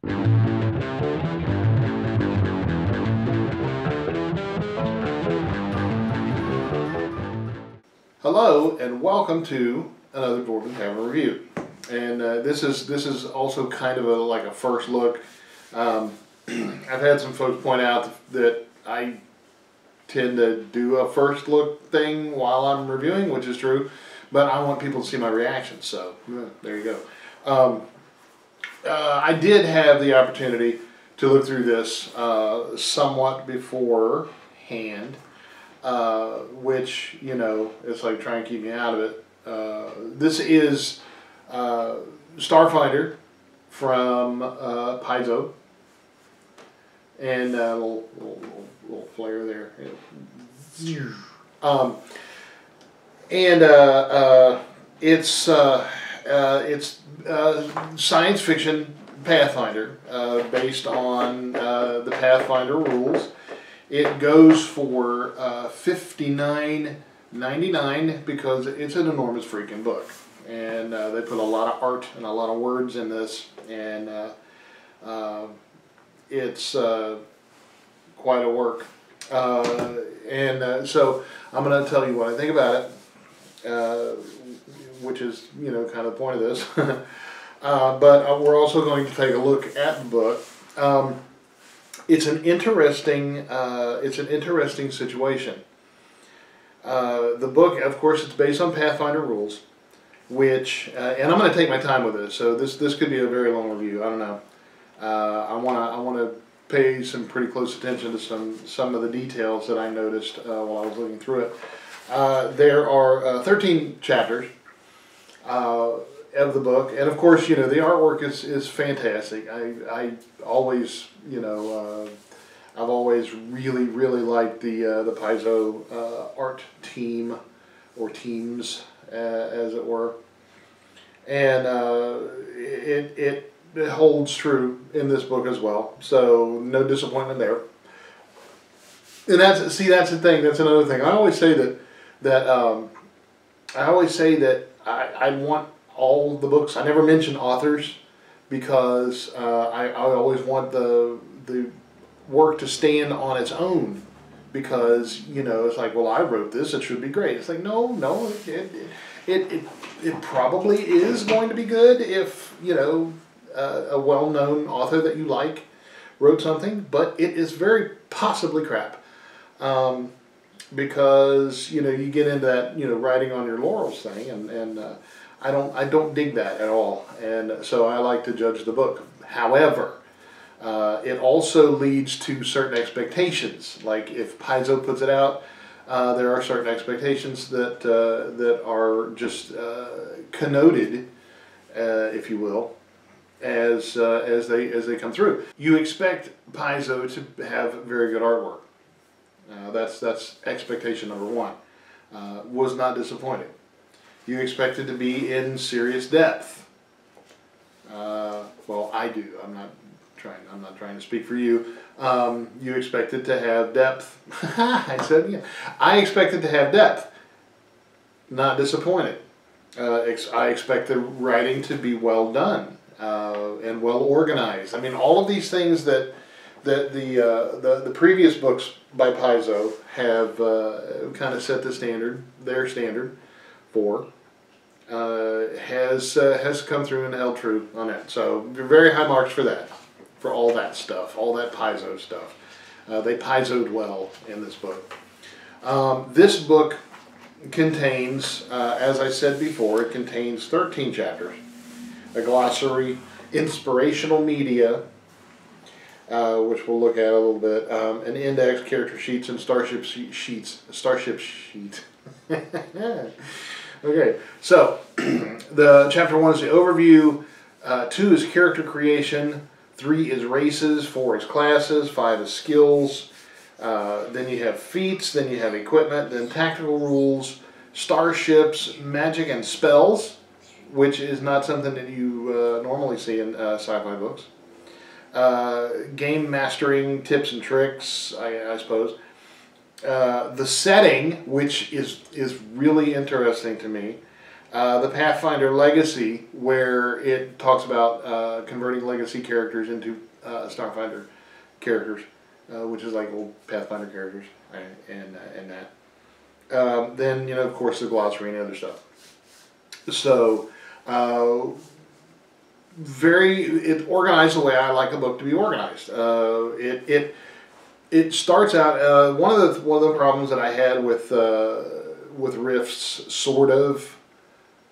Hello and welcome to another Dwarven Tavern review, and this is also kind of like a first look. I've had some folks point out that I tend to do a first look thing while I'm reviewing, which is true, but I want people to see my reactions. So there you go. I did have the opportunity to look through this somewhat beforehand. Which, you know, it's like trying to keep me out of it. This is Starfinder from Paizo, and a little flare there. It's science fiction Pathfinder based on the Pathfinder rules. It goes for $59.99 because it's an enormous freaking book, and they put a lot of art and a lot of words in this, and it's quite a work. So I'm going to tell you what I think about it, which is, you know, kind of the point of this. But we're also going to take a look at the book. It's an interesting situation. The book, of course, it's based on Pathfinder rules, which, and I'm going to take my time with this. So this could be a very long review. I don't know. I want to pay some pretty close attention to some of the details that I noticed while I was looking through it. There are 13 chapters of the book, and of course, you know, the artwork is fantastic. I always, you know, I've always really liked the Paizo art team, or teams as it were, and it holds true in this book as well. So no disappointment there. And that's the thing. That's another thing. I always say that I want all the books. I never mention authors because I always want the work to stand on its own, because, you know, it's like, well, I wrote this, it should be great. It's like, no, it probably is going to be good if, you know, a well-known author that you like wrote something, but it is very possibly crap. Because, you know, you get into that, you know, writing on your laurels thing, and I don't dig that at all, and so I like to judge the book. However, it also leads to certain expectations. Like if Paizo puts it out, there are certain expectations that are just connoted, if you will, as they come through. You expect Paizo to have very good artwork. That's expectation number one. Was not disappointed. You expect it to be in serious depth. Well, I do. I'm not trying to speak for you. You expect it to have depth. I said, yeah. I expect it to have depth. Not disappointed. I expect the writing to be well done and well organized. I mean, all of these things that the previous books by Paizo have kind of set the standard, their standard for, has come through and held true on it. So very high marks for that, for all that stuff, all that Paizo stuff. They Paizo'd well in this book. This book contains, as I said before, it contains 13 chapters, a glossary, inspirational media, which we'll look at a little bit, an index, character sheets, and starship sheet. Okay, so the chapter 1 is the overview, 2 is character creation, 3 is races, 4 is classes, 5 is skills, then you have feats, then you have equipment, then tactical rules, starships, magic, and spells, which is not something that you normally see in sci-fi books. Game mastering tips and tricks, I suppose. The setting, which is really interesting to me. the Pathfinder Legacy, where it talks about converting legacy characters into Starfinder characters, which is like old Pathfinder characters, right? And that. Then, you know, of course, the glossary and other stuff. So, it's organized the way I like a book to be organized. It starts out, one of the problems that I had with Rifts, sort of,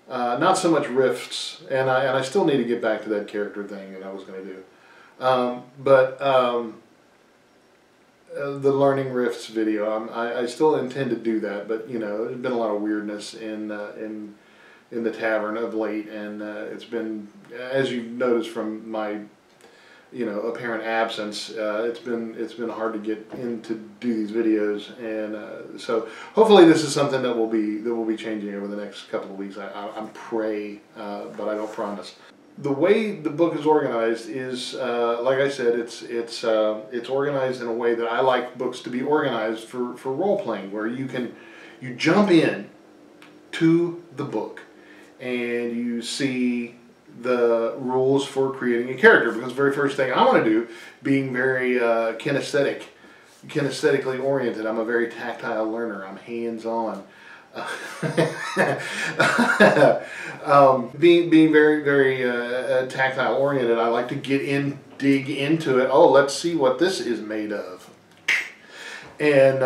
not so much Rifts, and I still need to get back to that character thing that I was going to do, the Learning Rifts video. I still intend to do that, but you know, there's been a lot of weirdness in the Tavern of late, and it's been, as you've noticed from my, you know, apparent absence, it's been hard to get in to do these videos, and so hopefully this is something that will be changing over the next couple of weeks. I pray, but I don't promise. The way the book is organized is, like I said, it's organized in a way that I like books to be organized for role playing, where you jump in to the book and you see the rules for creating a character, because the very first thing I want to do, being very kinesthetically oriented, I'm a very tactile learner, I'm hands-on. Being very, very tactile oriented, I like to dig into it. Oh, let's see what this is made of, and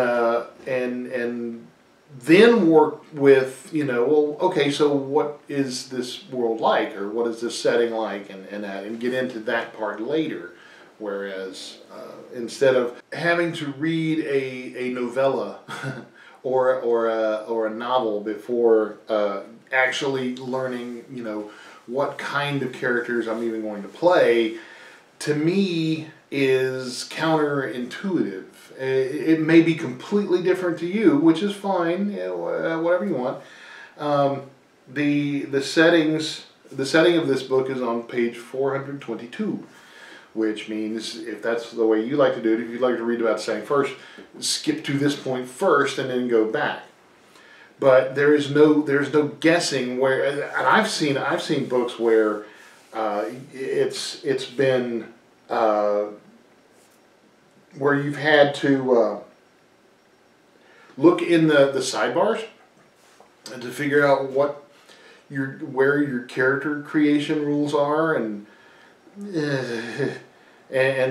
then work with, you know, well, okay, so what is this world like, or what is this setting like, and get into that part later. Whereas instead of having to read a novella or a novel before actually learning, you know, what kind of characters I'm even going to play, to me is counterintuitive. It may be completely different to you, which is fine, you know, whatever you want. The setting of this book is on page 422, which means, if that's the way you like to do it, if you'd like to read about the setting first, skip to this point first and then go back. But there's no guessing where, and I've seen books where it's been where you've had to look in the sidebars and to figure out where your character creation rules are, and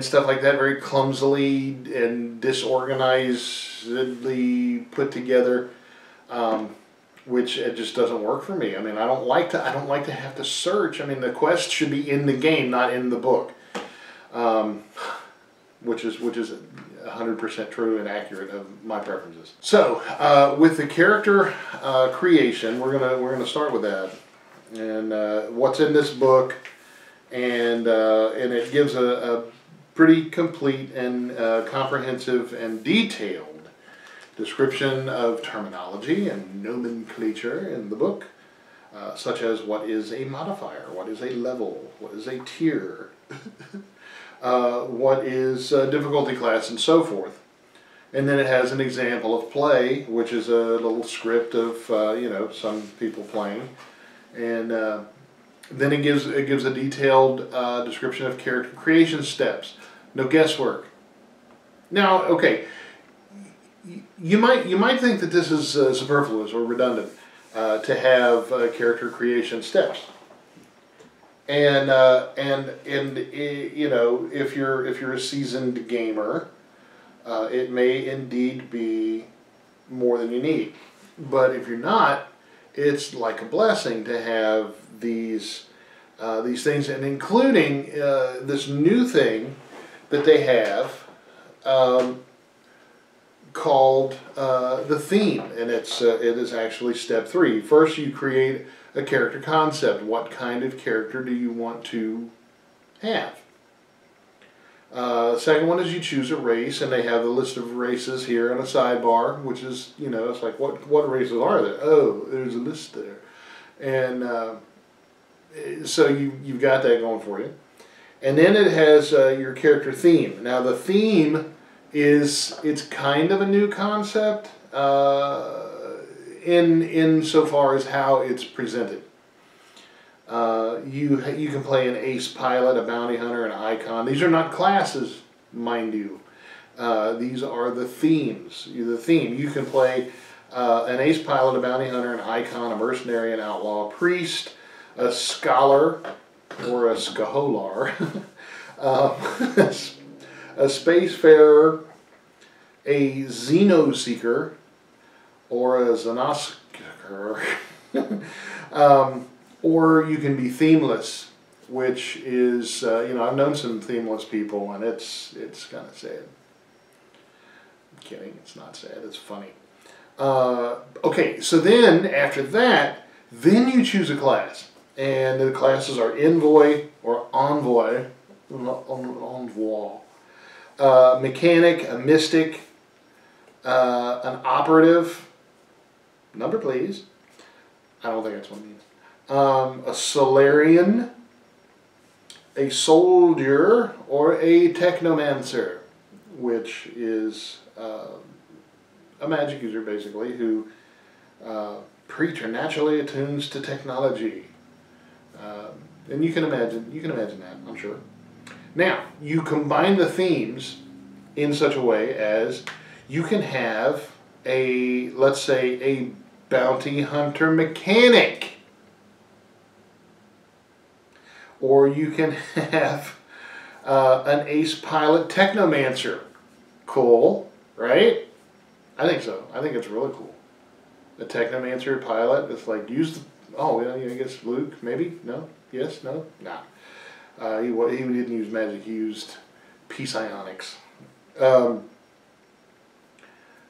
stuff like that, very clumsily and disorganizedly put together, which it just doesn't work for me. I mean, I don't like to have to search. I mean, the quest should be in the game, not in the book, which is 100% true and accurate of my preferences. So, with the character creation, we're gonna start with that, and what's in this book. And it gives a pretty complete and comprehensive and detailed description of terminology and nomenclature in the book, such as what is a modifier, what is a level, what is a tier, what is a difficulty class, and so forth. And then it has an example of play, which is a little script of you know, some people playing, and then it gives a detailed description of character creation steps. No guesswork. Now, okay, you might think that this is superfluous or redundant to have character creation steps. And you know, if you're a seasoned gamer, it may indeed be more than you need. But if you're not, it's like a blessing to have these things, and including this new thing that they have called the theme, and it is actually step 3. First, you create a character concept. What kind of character do you want to have? Second one is you choose a race, and they have a list of races here on a sidebar, which is, you know, it's like, what races are there? Oh, there's a list there. And so you've got that going for you. And then it has your character theme. Now the theme it's kind of a new concept. in so far as how it's presented. You can play an ace pilot, a bounty hunter, an icon. These are not classes, mind you. These are the themes. The theme. You can play an ace pilot, a bounty hunter, an icon, a mercenary, an outlaw, a priest, a scholar, or a scholar, a spacefarer, a xenoseeker, or a xenosker. Or you can be themeless, which is, I've known some themeless people, and it's kind of sad. I'm kidding, it's not sad, it's funny. Okay, so then, after that, then you choose a class. And the classes are envoy or envoy, mechanic, a mystic, an operative, number please, I don't think that's what it means, a Solarian, a soldier, or a technomancer, which is a magic user basically who preternaturally attunes to technology. And you can imagine that, I'm sure. Now, you combine the themes in such a way as you can have a, let's say, a bounty hunter mechanic. Or you can have an ace pilot technomancer. Cool, right? I think so. I think it's really cool. A technomancer pilot, it's like, use the, I guess Luke, maybe? No? Yes? No? Nah. He didn't use magic, he used psionics. You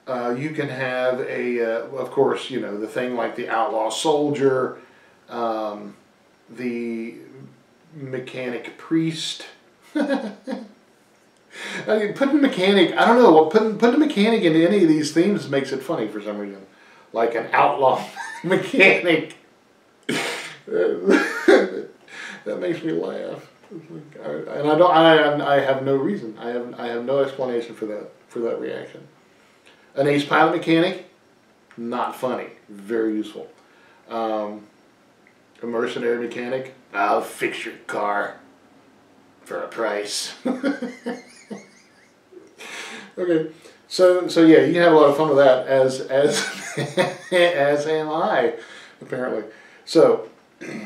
can have of course, the thing like the outlaw soldier, the mechanic priest. I mean, putting mechanic, I don't know, putting the mechanic into any of these themes makes it funny for some reason. Like an outlaw mechanic. That makes me laugh. And I have no reason. I have no explanation for that reaction. An ace pilot mechanic, not funny, very useful. A mercenary mechanic, I'll fix your car for a price. Okay, so yeah, you can have a lot of fun with that, as am I, apparently. So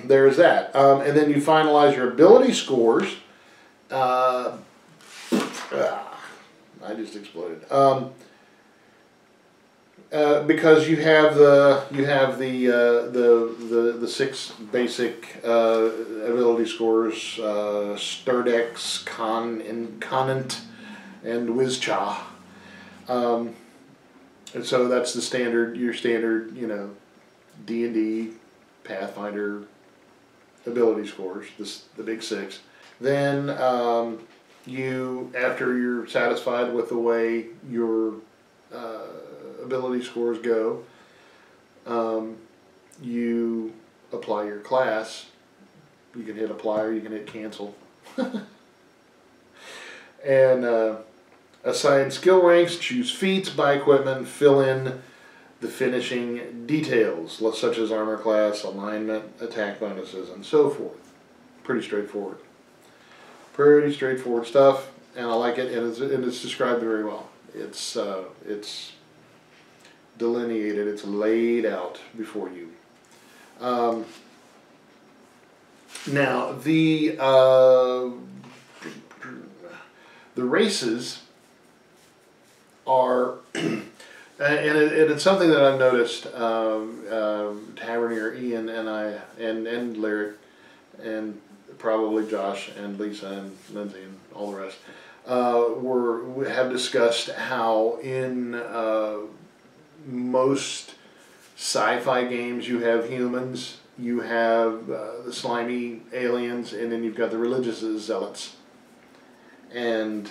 there's that, and then you finalize your ability scores. I just exploded. Because you have the 6 basic ability scores: Sturdex, Conant, and Wizcha. And so that's the standard, your standard, D&D, Pathfinder ability scores, the big 6. Then after you're satisfied with the way your ability scores go, you apply your class. You can hit apply or you can hit cancel. And assign skill ranks, choose feats, buy equipment, fill in the finishing details, such as armor class, alignment, attack bonuses, and so forth. Pretty straightforward. Pretty straightforward stuff, and I like it, and it's described very well. It's delineated, it's laid out before you. Now, the races are, and it's something that I've noticed. Taverneer Ian and I, and Larry, and probably Josh and Lisa and Lindsay and all the rest, have discussed how in most sci-fi games you have humans, you have the slimy aliens, and then you've got the religious zealots. And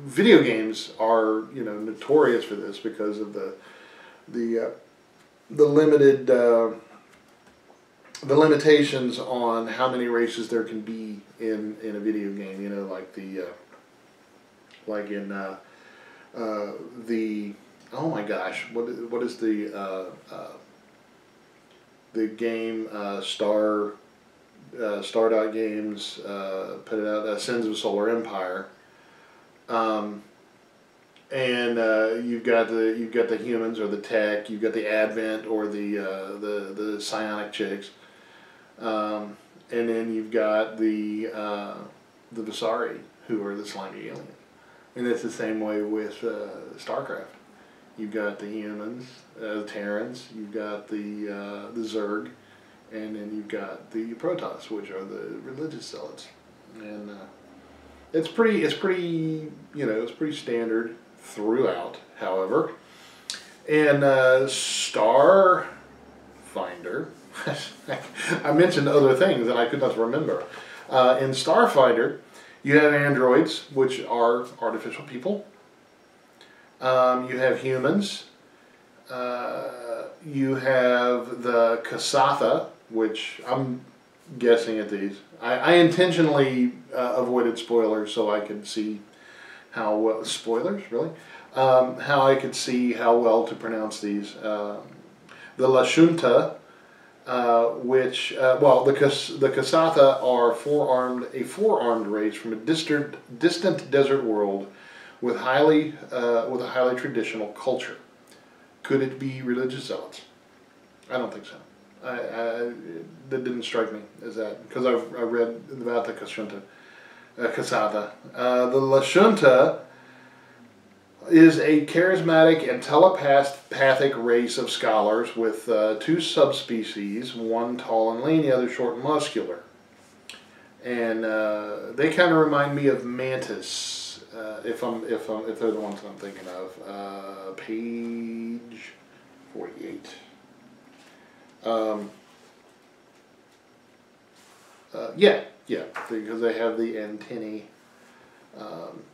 video games are notorious for this because of the limited the limitations on how many races there can be in a video game. Like in Oh my gosh, what is the game Stardot Games put it out, Sins of Solar Empire. And you've got the humans or the tech, you've got the Advent or the psionic chicks, and then you've got the Visari, who are the slimy aliens. And it's the same way with StarCraft. You've got the humans, the Terrans, you've got the Zerg, and then you've got the Protoss, which are the religious zealots. And it's pretty standard throughout, however. And Starfinder, I mentioned other things and I could not remember. In Starfinder, you have androids, which are artificial people. You have humans. You have the Kasatha, which I'm guessing at these. I intentionally avoided spoilers so I could see how well, spoilers, really? How I could see how well to pronounce these. The Lashunta, which, the Kasatha are a four-armed race from a distant desert world with a highly traditional culture. Could it be religious zealots? I don't think so. That didn't strike me as that, because I read about the Kasatha. The Lashunta is a charismatic and telepathic race of scholars with two subspecies, one tall and lean, the other short and muscular. And they kind of remind me of Mantis, if they're the ones I'm thinking of. Page 48. Yeah, because they have the antennae.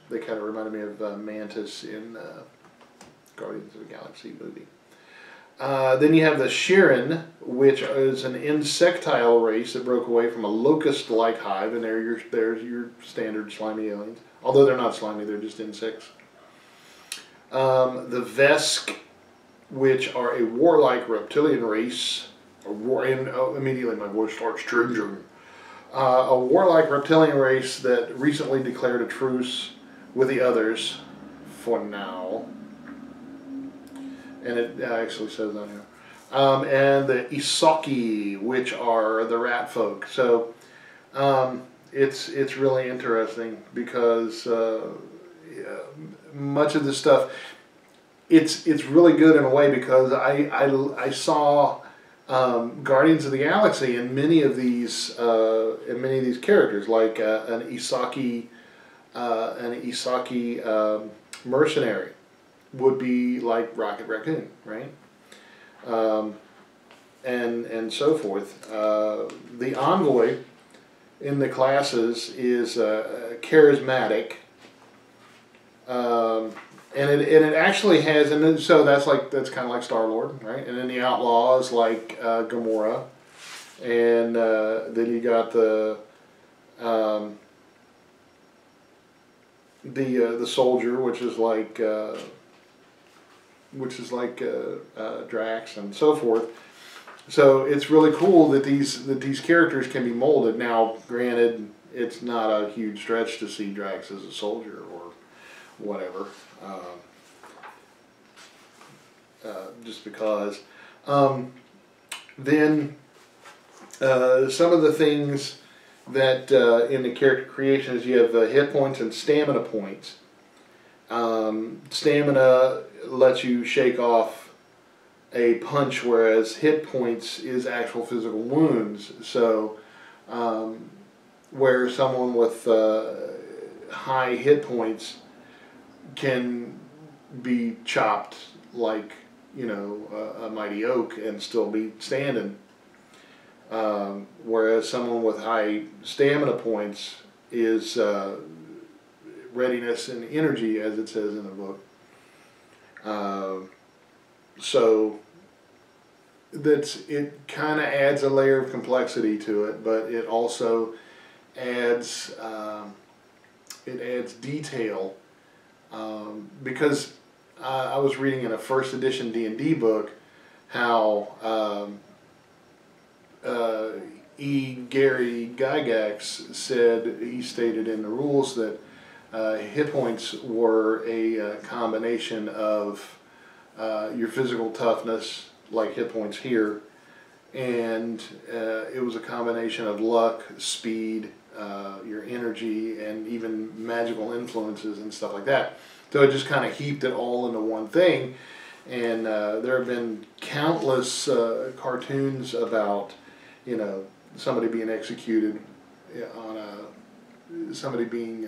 They kind of reminded me of Mantis in Guardians of the Galaxy movie. Then you have the Shirin, which is an insectile race that broke away from a locust-like hive, and they're your standard slimy aliens. Although they're not slimy, they're just insects. The Vesk, which are a warlike reptilian race. Immediately my voice starts changing. A warlike reptilian race that recently declared a truce with the others for now. And it actually says on here. And the Isaki, which are the rat folk. So it's really interesting because much of this stuff, it's really good in a way because I saw Guardians of the Galaxy and many of these characters, like an Isaki mercenary would be like Rocket Raccoon, right? And so forth. The envoy in the classes is charismatic, and it actually has, and so that's kind of like Star-Lord, right? And then the outlaw is like Gamora, and then you got the soldier, which is like Drax and so forth. So it's really cool that these characters can be molded. Now, granted, it's not a huge stretch to see Drax as a soldier or whatever, just because. Then some of the things that in the character creation is you have hit points and stamina points. Stamina lets you shake off a punch, whereas hit points is actual physical wounds. So where someone with high hit points can be chopped like, a mighty oak and still be standing. Whereas someone with high stamina points is readiness and energy, as it says in the book. So it kind of adds a layer of complexity to it, but it also adds detail Because I was reading in a first edition D&D book how Gary Gygax stated in the rules that hit points were a combination of your physical toughness, like hit points here, and it was a combination of luck, speed, your energy, and even magical influences and stuff like that. So it just kind of heaped it all into one thing. And there have been countless cartoons about, you know, somebody being executed on somebody being,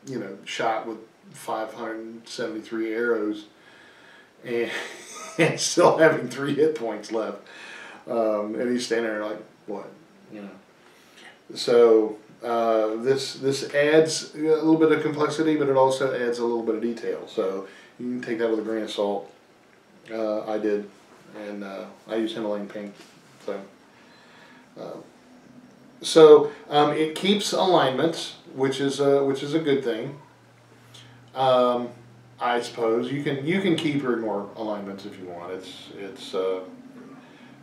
you know, shot with 573 arrows and, and still having 3 hit points left. And he's standing there like, what, you know. So this adds a little bit of complexity, but it also adds a little bit of detail. So you can take that with a grain of salt. I did, and I use Himalayan pink. So it keeps alignments, which is a good thing. I suppose you can keep or ignore alignments if you want.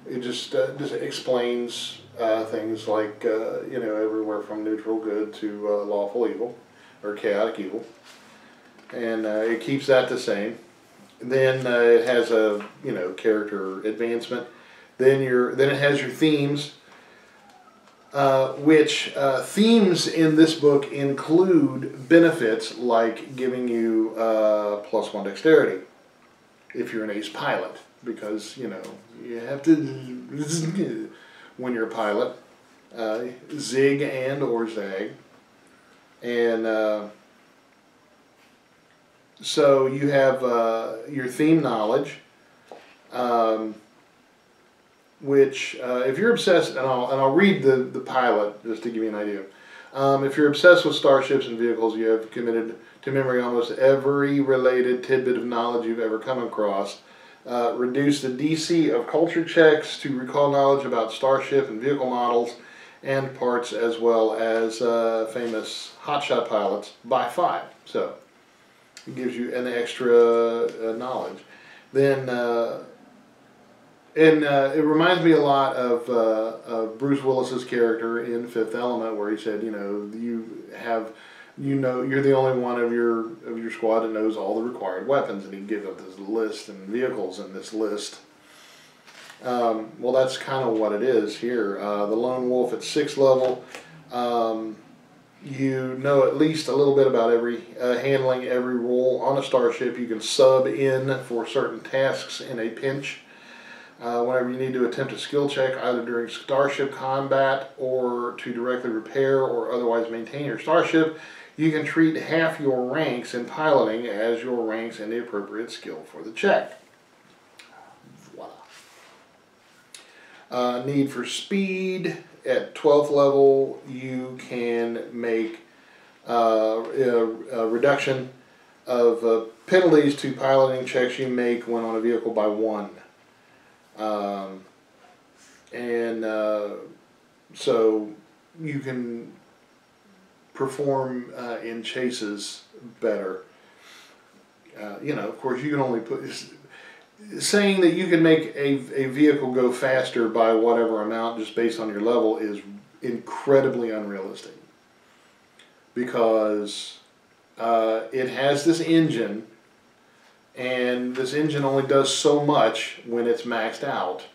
It just explains things like you know, everywhere from neutral good to lawful evil or chaotic evil, and it keeps that the same. Then it has a, you know, character advancement. Then it has your themes, which themes in this book include benefits like giving you +1 dexterity if you're an ace pilot, because, you know, you have to when you're a pilot, zig and or zag, and so you have your theme knowledge, which if you're obsessed, and I'll read the pilot just to give you an idea. If you're obsessed with starships and vehicles, you have committed to memory almost every related tidbit of knowledge you've ever come across. Reduce the DC of culture checks to recall knowledge about starship and vehicle models and parts, as well as famous hotshot pilots, by 5. So it gives you an extra knowledge. Then, it reminds me a lot of Bruce Willis's character in Fifth Element, where he said, you know, you're the only one of your squad that knows all the required weapons, and he gives up this list and vehicles in this list. Well, that's kind of what it is here. The Lone Wolf at 6th level. You know at least a little bit about handling every role on a starship. You can sub in for certain tasks in a pinch. Whenever you need to attempt a skill check, either during starship combat or to directly repair or otherwise maintain your starship, you can treat half your ranks in piloting as your ranks and the appropriate skill for the check. Voila. Need for speed. At 12th level, you can make a reduction of penalties to piloting checks you make when on a vehicle by 1. So you can perform in chases better. You know, of course, you can only put... Saying that you can make a vehicle go faster by whatever amount just based on your level is incredibly unrealistic, because it has this engine, and this engine only does so much when it's maxed out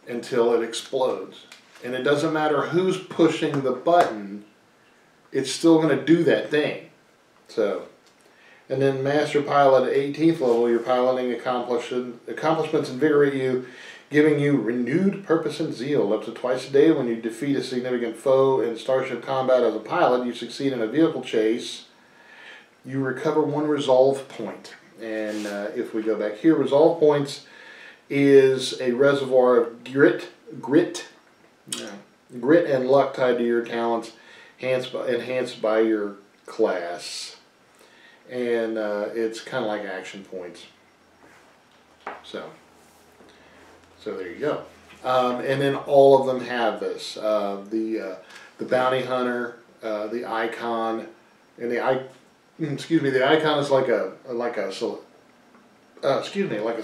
until it explodes. And it doesn't matter who's pushing the button, it's still going to do that thing. So... And then Master Pilot at 18th level, your piloting accomplishments invigorate you, giving you renewed purpose and zeal. Up to twice a day when you defeat a significant foe in starship combat as a pilot, you succeed in a vehicle chase, you recover 1 resolve point. And if we go back here, resolve points is a reservoir of grit and luck tied to your talents, enhanced by your class. And it's kind of like action points. So there you go. And then all of them have this. The bounty hunter, the icon, and the excuse me, the icon is like a like a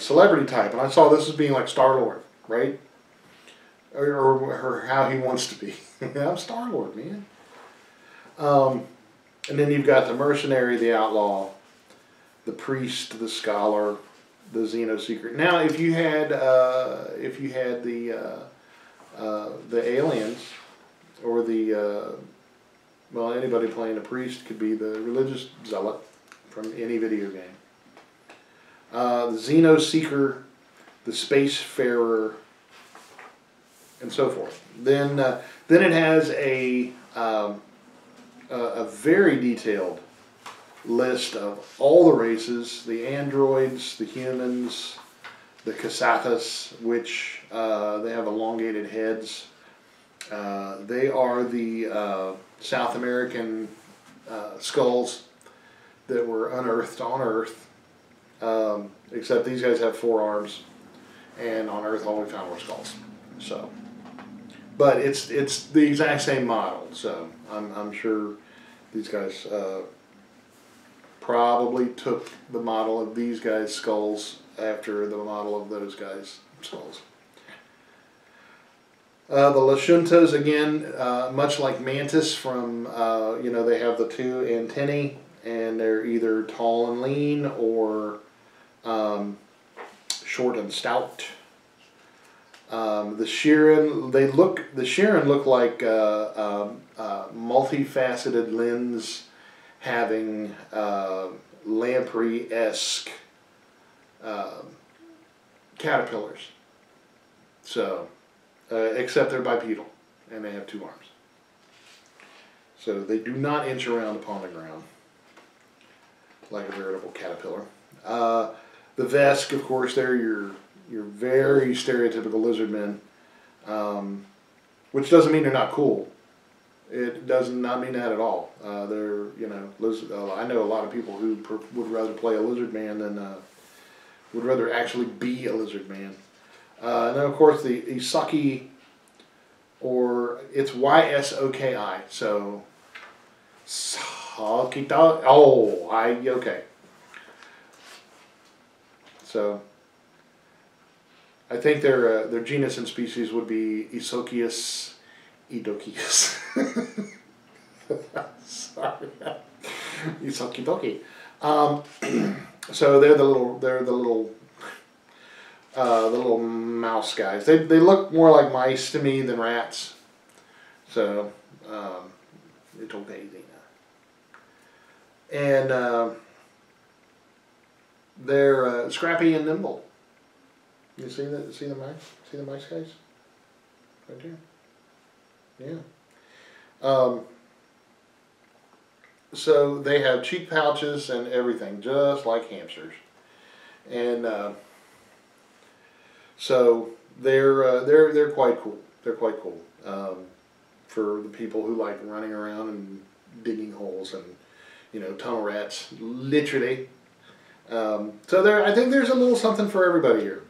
celebrity type, and I saw this as being like Star-Lord, right? Or how he wants to be. I'm Star-Lord, man. And then you've got the mercenary, the outlaw, the priest, the scholar, the Xeno secret. Now, if you had the aliens, or the well, anybody playing a priest could be the religious zealot from any video game. The Xeno seeker, the spacefarer, and so forth. Then it has a very detailed list of all the races: the androids, the humans, the Kasathas, which they have elongated heads. They are the South American skulls that were unearthed on Earth, except these guys have 4 arms, and on Earth all we found were skulls. So, but it's the exact same model. So I'm sure these guys probably took the model of these guys' skulls after the model of those guys' skulls. The Lashuntas, again, much like Mantis from, they have the 2 antennae, and they're either tall and lean or short and stout. The Shirin look like multifaceted lens having lamprey-esque caterpillars. So, except they're bipedal and they have 2 arms. So they do not inch around upon the ground like a veritable caterpillar. The Vesk, of course, they're your very stereotypical lizard men, which doesn't mean they're not cool. It does not mean that at all. They're, I know a lot of people who would rather play a lizard man than would rather actually be a lizard man. And then, of course, the Isaki, or it's Ysoki, so Sakita. Oh, okay. So I think their genus and species would be Isokius idokius. Sorry, Isokidoki. So they're the little mouse guys. They look more like mice to me than rats. So it's okay, and they're scrappy and nimble. You see the mice? See the mice guys? Right there. Yeah. So they have cheek pouches and everything, just like hamsters, and so they're quite cool. They're quite cool for the people who like running around and digging holes and tunnel rats, literally. So I think there's a little something for everybody here,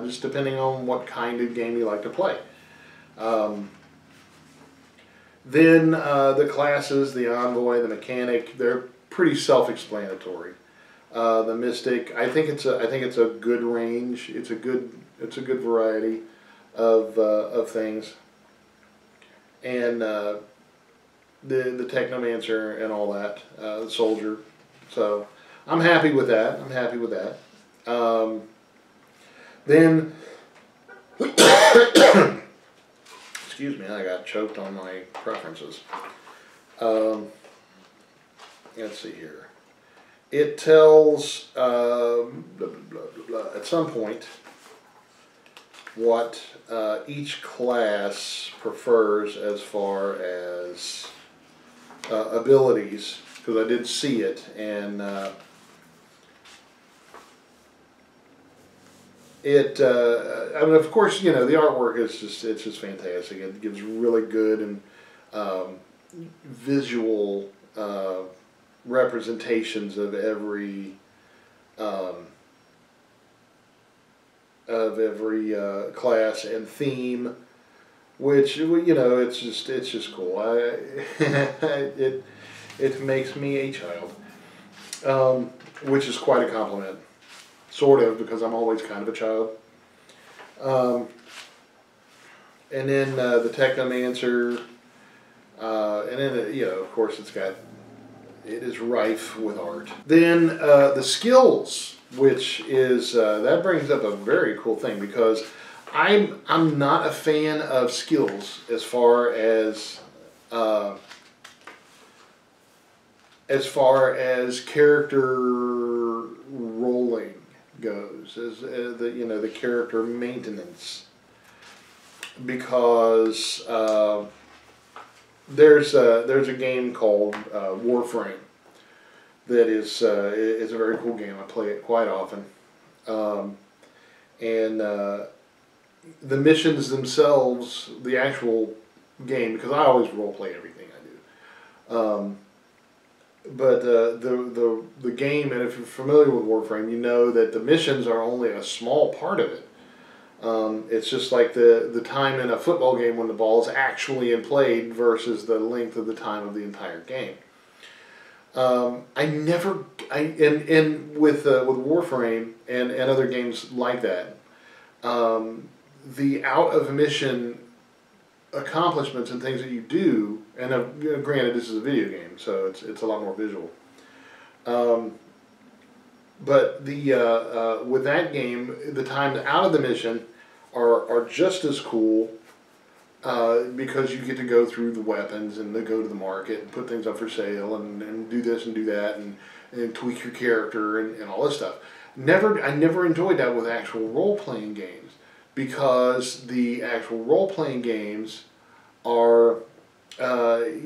just depending on what kind of game you like to play. Then the classes, the envoy, the mechanic, they're pretty self-explanatory. The mystic, I think it's a good range. It's a good variety of things. And the technomancer and all that, the soldier. So I'm happy with that. Then, excuse me, I got choked on my preferences. Let's see here. It tells at some point what each class prefers as far as abilities, because I did see it, and I mean, of course, the artwork is just fantastic. It gives really good and visual representations of every class and theme, which it's just cool. It makes me a child. which is quite a compliment, sort of, because I'm always kind of a child. And then the Technomancer, and then of course it is rife with art. Then the skills, which is that brings up a very cool thing, because I'm not a fan of skills as far as character rolling goes, as the character maintenance, because there's a game called Warframe that is a very cool game. I play it quite often, and the missions themselves, the actual game, because I always role play everything I do. But the game, and if you're familiar with Warframe, you know that the missions are only a small part of it. It's just like the time in a football game when the ball is actually in play versus the length of the time of the entire game. And with Warframe and other games like that, the out of mission accomplishments and things that you do, and granted this is a video game, so it's a lot more visual. But with that game, the times out of the mission are just as cool, because you get to go through the weapons and go to the market and put things up for sale and do this and do that and tweak your character and all this stuff. I never enjoyed that with actual role-playing games, because the actual role-playing games are, I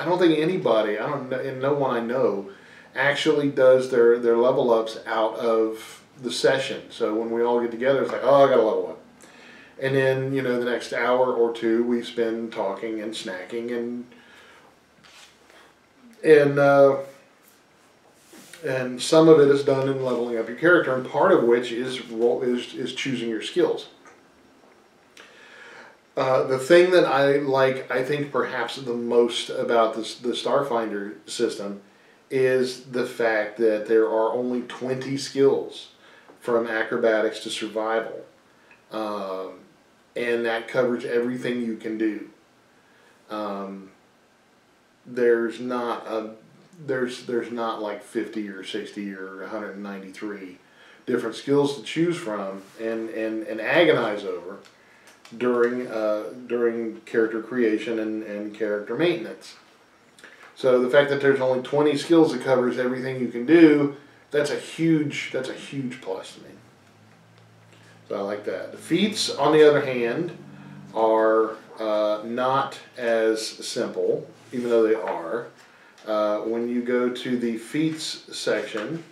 don't think anybody, and no one I know, actually does their level ups out of the session. So when we all get together, it's like, oh, I got to level up. And then, the next hour or two we spend talking and snacking and some of it is done in leveling up your character, and part of which is choosing your skills. The thing that I think perhaps the most about the Starfinder system is the fact that there are only 20 skills, from acrobatics to survival, and that covers everything you can do. There's not like 50 or 60 or 193 different skills to choose from and agonize over during character creation and character maintenance. So the fact that there's only 20 skills that covers everything you can do, that's a huge plus to me. So I like that. The feats, on the other hand, are not as simple, even though they are. When you go to the feats section,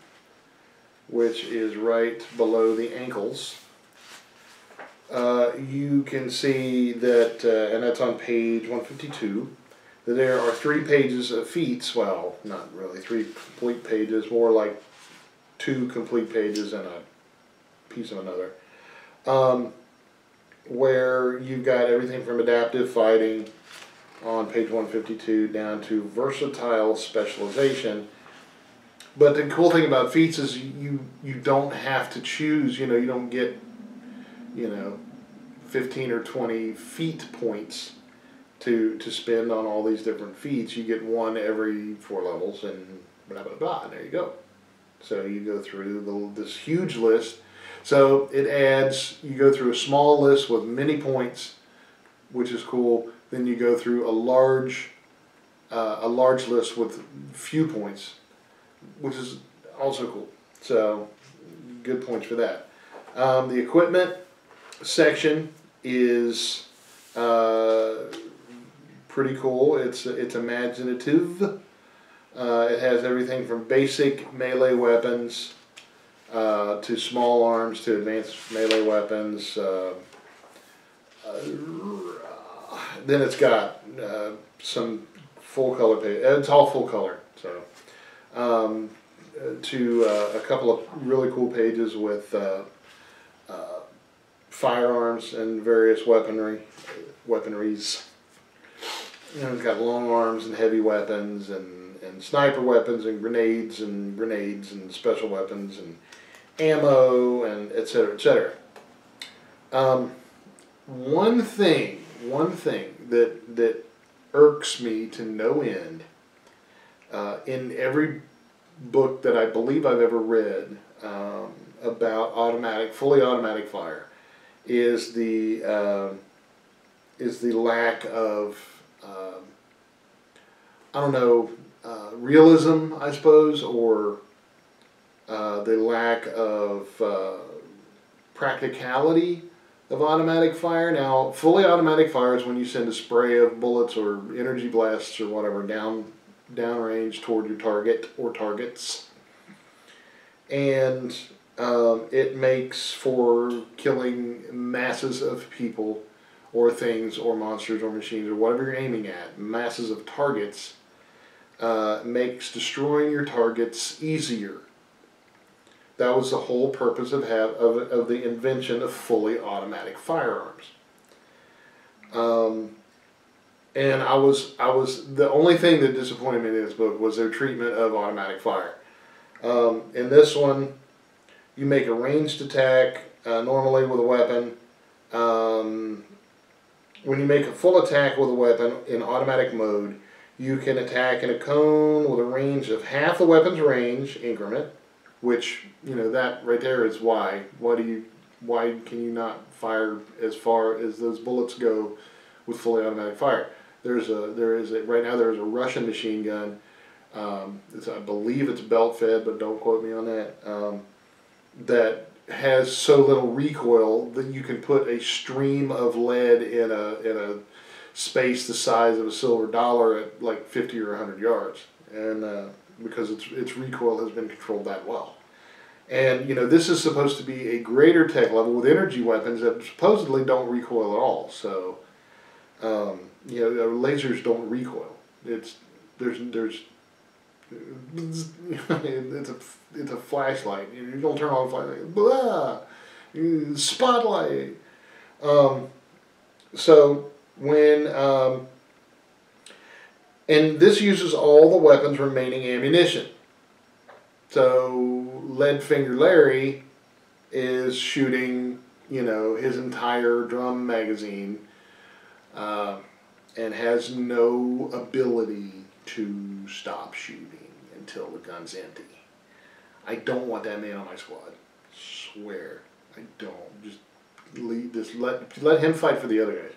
which is right below the ankles, you can see that, and that's on page 152, that there are 3 pages of feats. Well, not really 3 complete pages, more like 2 complete pages and a piece of another, where you've got everything from adaptive fighting on page 152 down to versatile specialization. But the cool thing about feats is you don't have to choose, you don't get 15 or 20 feat points to spend on all these different feats. You get one every 4 levels, and blah blah blah, and there you go. So you go through this huge list. So you go through a small list with many points, which is cool. Then you go through a large list with few points, which is also cool. So good points for that. The equipment section is pretty cool. It's imaginative. It has everything from basic melee weapons to small arms to advanced melee weapons. Then it's got some full color page. It's all full color. So to a couple of really cool pages with firearms and various weaponries. You know, it's got long arms and heavy weapons and sniper weapons and grenades and special weapons and ammo and et cetera, et cetera. One thing that irks me to no end in every book that I believe I've ever read about fully automatic fire is the lack of I don't know, realism, I suppose, or the lack of practicality of automatic fire. Now, fully automatic fire is when you send a spray of bullets or energy blasts or whatever downrange toward your target or targets, and it makes for killing masses of people or things or monsters or machines or whatever you're aiming at, masses of targets. Makes destroying your targets easier. That was the whole purpose of the invention of fully automatic firearms. And I was the only thing that disappointed me in this book was their treatment of automatic fire. In this one, you make a ranged attack normally with a weapon. When you make a full attack with a weapon in automatic mode, you can attack in a cone with a range of half the weapon's range increment, which, you know, that right there is why. Why can you not fire as far as those bullets go with fully automatic fire? Right now there's a Russian machine gun. I believe it's belt fed, but don't quote me on that. That has so little recoil that you can put a stream of lead in a space the size of a silver dollar at like 50 or 100 yards, and because its recoil has been controlled that well. And, you know, this is supposed to be a greater tech level with energy weapons that supposedly don't recoil at all. So, you know, lasers don't recoil. It's a flashlight. You don't turn on a flashlight. Blah! Spotlight. So when and this uses all the weapon's remaining ammunition. So Leadfinger Larry is shooting, you know, his entire drum magazine, and has no ability to stop shooting until the gun's empty. I don't want that man on my squad. Swear, I don't. Just let him fight for the other guys.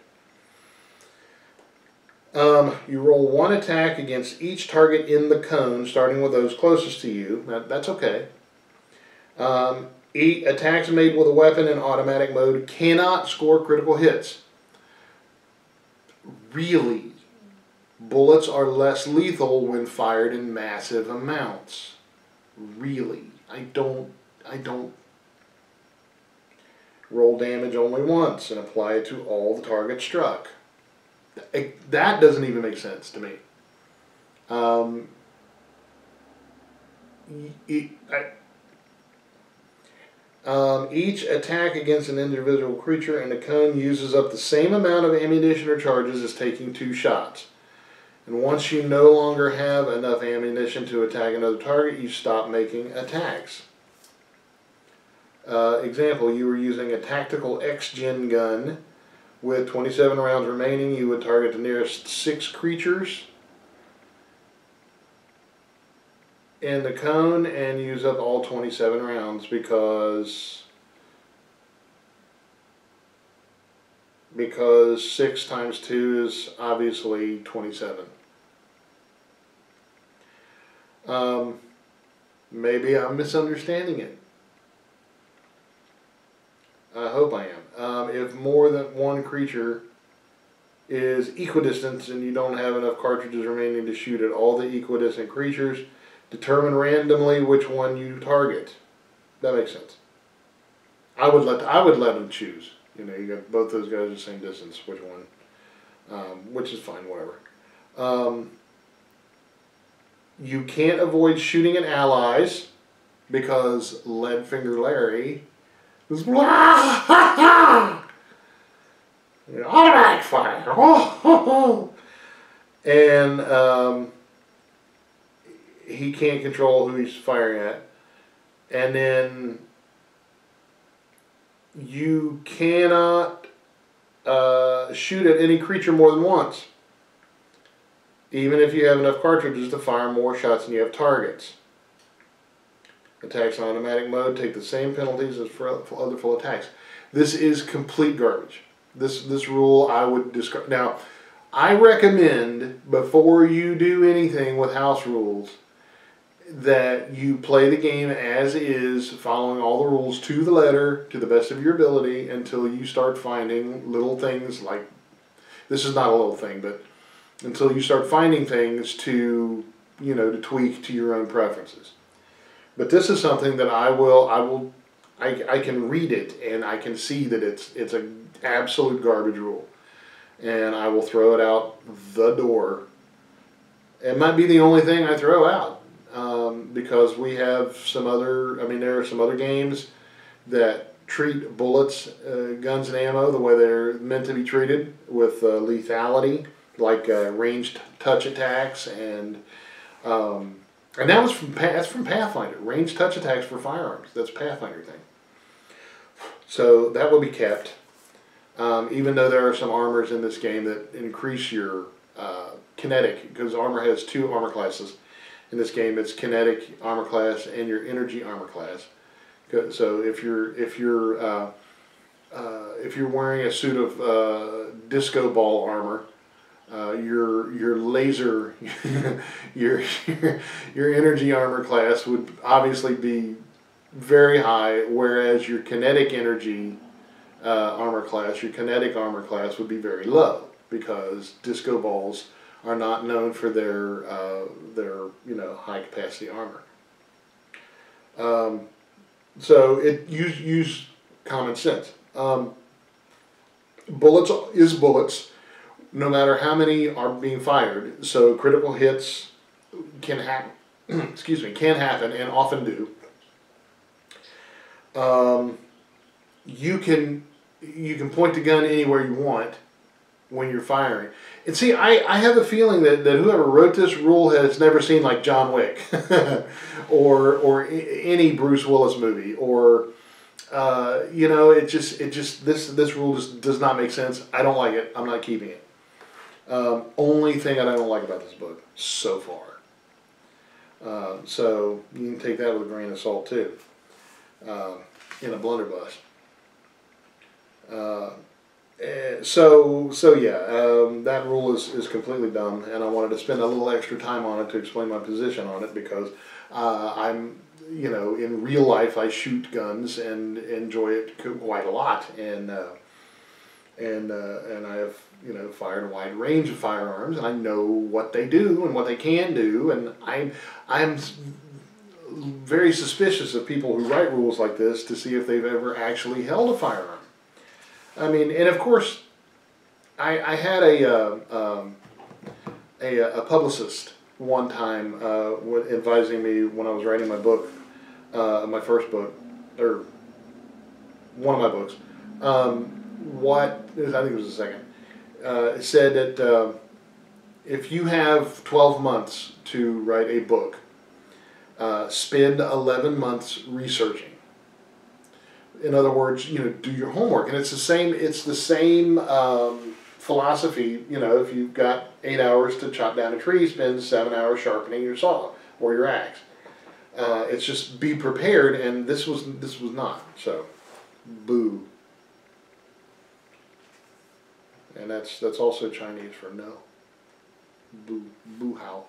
You roll one attack against each target in the cone, starting with those closest to you. That's okay. Attacks made with a weapon in automatic mode cannot score critical hits. Really, bullets are less lethal when fired in massive amounts. Really, I don't. Roll damage only once and apply it to all the targets struck. That doesn't even make sense to me. Each attack against an individual creature in the cone uses up the same amount of ammunition or charges as taking 2 shots. And once you no longer have enough ammunition to attack another target, you stop making attacks. Example, you were using a tactical X-Gen gun. With 27 rounds remaining, you would target the nearest 6 creatures in the cone and use up all 27 rounds because 6 times 2 is obviously 27. Maybe I'm misunderstanding it. I hope I am. If more than one creature is equidistant and you don't have enough cartridges remaining to shoot at all the equidistant creatures, determine randomly which one you target. That makes sense. I would let them choose. You know, you got both those guys the same distance. Which one? Which is fine. Whatever. You can't avoid shooting at allies because Leadfinger Larry. Automatic fire. and he can't control who he's firing at. And then you cannot shoot at any creature more than once, even if you have enough cartridges to fire more shots than you have targets. Attacks in automatic mode take the same penalties as for other full attacks. This is complete garbage. This rule I would discard. Now, I recommend before you do anything with house rules that you play the game as is, following all the rules to the letter, to the best of your ability, until you start finding little things like, this is not a little thing, but until you start finding things to, you know, to tweak to your own preferences. But this is something that I can read it and I can see that it's an absolute garbage rule, and I will throw it out the door. It might be the only thing I throw out. Because we have some other, I mean, there are some other games that treat bullets, guns and ammo the way they're meant to be treated, with lethality, like ranged touch attacks, and that was that's from Pathfinder. Ranged touch attacks for firearms. That's a Pathfinder thing. So that will be kept, even though there are some armors in this game that increase your kinetic, because armor has 2 armor classes. In this game, it's kinetic armor class and your energy armor class. So if you're wearing a suit of disco ball armor, your laser, your energy armor class would obviously be very high, whereas your kinetic energy armor class, your kinetic armor class would be very low, because disco balls are not known for their high capacity armor. So use common sense. Bullets is bullets, no matter how many are being fired. So critical hits can happen. Excuse me, can happen and often do. You can point the gun anywhere you want when you're firing. And see, I have a feeling that whoever wrote this rule has never seen like John Wick or any Bruce Willis movie, or this rule just does not make sense. I don't like it. I'm not keeping it. Only thing I don't like about this book so far. So you can take that with a grain of salt too, in a blunderbuss. That rule is completely dumb, and I wanted to spend a little extra time on it to explain my position on it, because I'm, in real life I shoot guns and enjoy it quite a lot, and I have fired a wide range of firearms, and I know what they do and what they can do, and I'm very suspicious of people who write rules like this to see if they've ever actually held a firearm. I mean, and of course, I had a publicist one time advising me when I was writing my book, my first book, or one of my books. I think it was the second. It said that if you have 12 months to write a book, spend 11 months researching. In other words, do your homework, and it's the same philosophy. If you've got 8 hours to chop down a tree, spend 7 hours sharpening your saw or your axe. It's just be prepared, and this was not. So, boo. And that's also Chinese for no. Boo, boo how.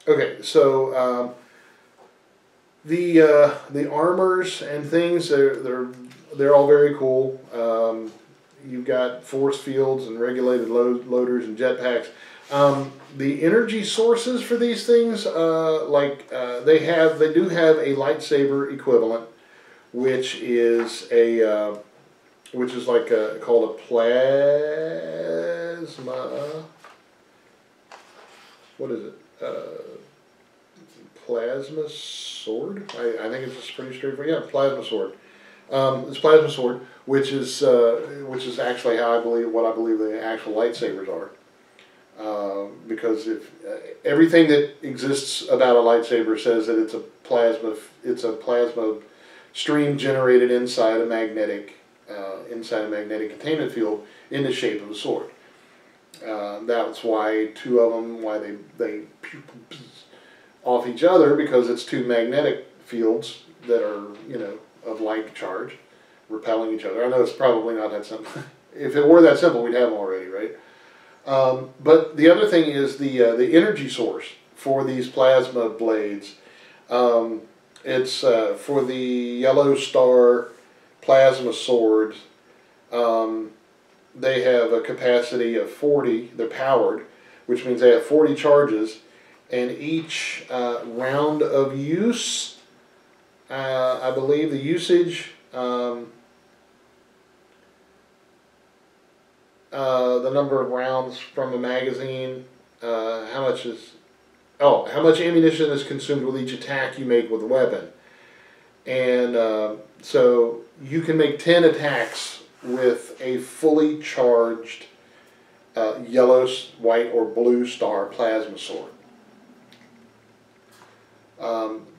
Okay, so. The armors and things, they're all very cool. You've got force fields and regulated loaders and jetpacks. The energy sources for these things, they do have a lightsaber equivalent, which is called a plasma. What is it? Plasma sword. I think it's just pretty straightforward. Yeah, plasma sword. It's plasma sword, which is actually what I believe the actual lightsabers are. Because if everything that exists about a lightsaber says that it's a plasma stream generated inside a magnetic containment field in the shape of a sword. That's why two of them, why they off each other, because it's two magnetic fields that are, of like charge, repelling each other. I know it's probably not that simple. If it were that simple, we'd have them already, right? But the other thing is the energy source for these plasma blades. It's for the Yellow Star plasma swords. They have a capacity of 40. They're powered, which means they have 40 charges, and each round of use, I believe the usage, the number of rounds from a magazine, how much ammunition is consumed with each attack you make with a weapon. And so you can make 10 attacks with a fully charged yellow, white, or blue star plasma sword.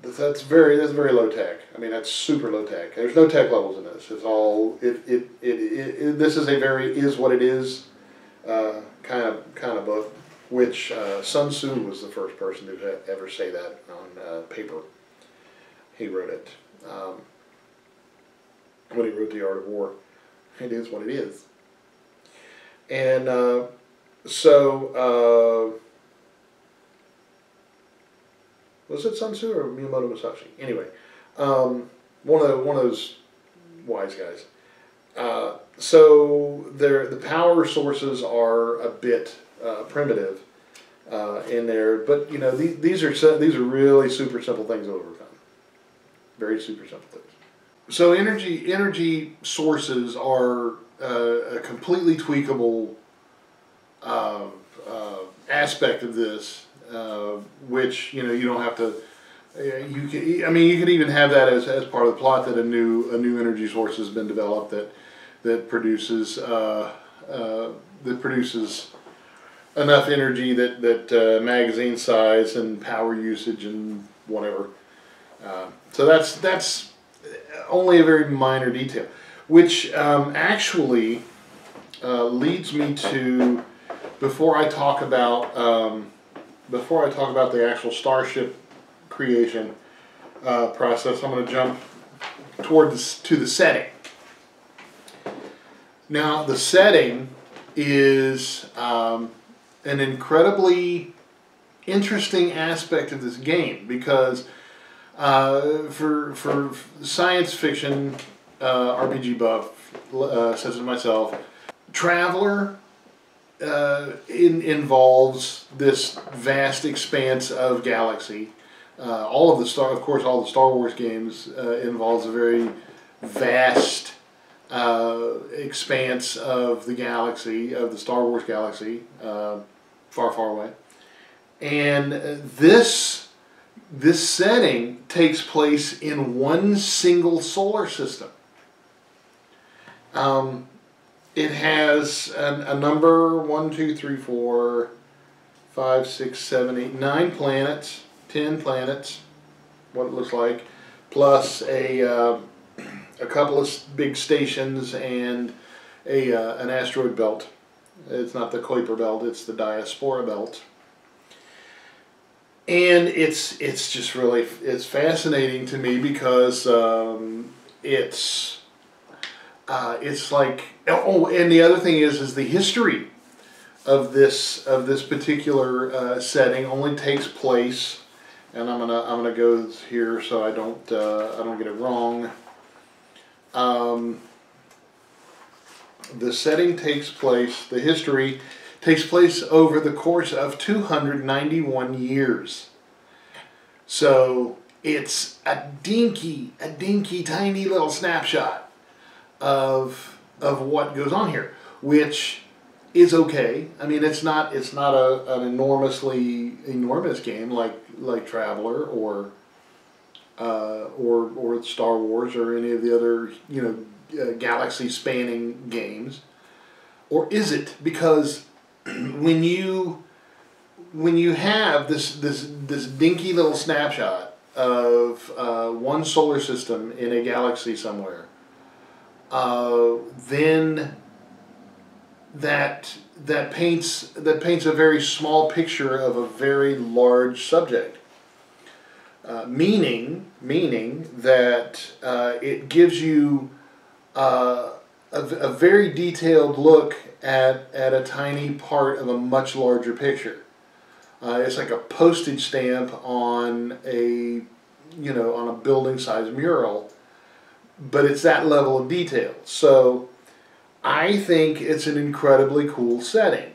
That's very low tech. I mean, that's super low tech. There's no tech levels in this. It's all this is a very is what it is kind of book. Which Sun Tzu was the first person to ever say that on paper. He wrote it when he wrote The Art of War. It is what it is. And was it Sun Tzu or Miyamoto Musashi? Anyway, one of those wise guys. So the power sources are a bit primitive in there, but these are really super simple things to overcome. Very super simple things. So energy sources are a completely tweakable aspect of this. Which you don't have to. You could even have that as part of the plot, that a new energy source has been developed that produces enough energy that magazine size and power usage and whatever. So that's only a very minor detail, which actually leads me to, before I talk about the actual starship creation process, I'm going to jump to the setting. Now, the setting is an incredibly interesting aspect of this game, because for science fiction RPG buff, such as myself, Traveler involves this vast expanse of galaxy. All the Star Wars games involves a very vast expanse of the galaxy, of the Star Wars galaxy, far, far away. And this setting takes place in one single solar system. It has a number 1, 2, 3, 4, 5, 6, 7, 8, 9 planets, 10 planets, what it looks like, plus a couple of big stations and an asteroid belt. It's not the Kuiper belt; it's the Diaspora belt. And it's just really fascinating to me, because it's like, oh, and the other thing is the history of this particular setting only takes place, and I'm gonna go here so I don't get it wrong. The setting takes place, the history takes place over the course of 291 years. So it's a dinky tiny little snapshot of what goes on here, which is okay. I mean, it's not an enormous game like Traveler or Star Wars or any of the other galaxy spanning games. Or is it? Because when you when you have this dinky little snapshot of one solar system in a galaxy somewhere, then that paints a very small picture of a very large subject. Meaning that it gives you a very detailed look at a tiny part of a much larger picture. It's like a postage stamp on a building-sized mural, but it's that level of detail. So I think it's an incredibly cool setting,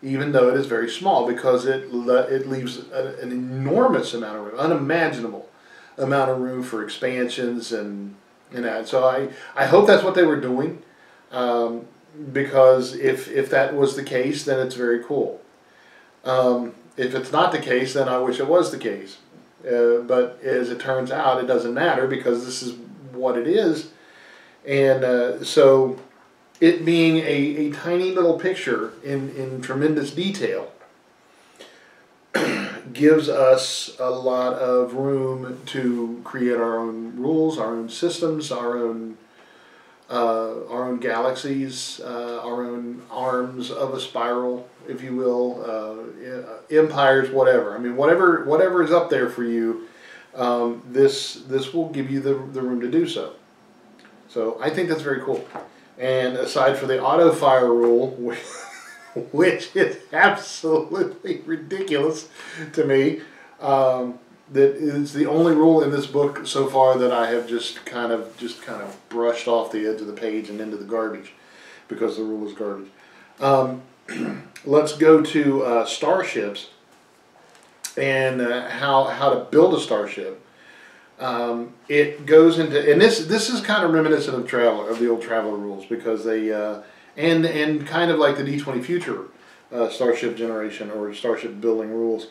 even though it is very small, because it leaves an enormous amount of room, unimaginable amount of room for expansions and that. So I hope that's what they were doing, because if that was the case, then it's very cool. If it's not the case, then I wish it was the case. But as it turns out, it doesn't matter, because this is what it is. And so it being a tiny little picture in tremendous detail gives us a lot of room to create our own rules, our own systems, our own galaxies, our own arms of a spiral, if you will, empires, whatever. I mean, whatever is up there for you, this will give you the room to do so. So I think that's very cool. And aside from the auto fire rule, which is absolutely ridiculous to me, that is the only rule in this book so far that I have just kind of brushed off the edge of the page and into the garbage, because the rule is garbage. Let's go to starships and how to build a starship. It goes into, and this is kind of reminiscent of the old Traveler rules, because they and kind of like the D20 Future starship generation or starship building rules,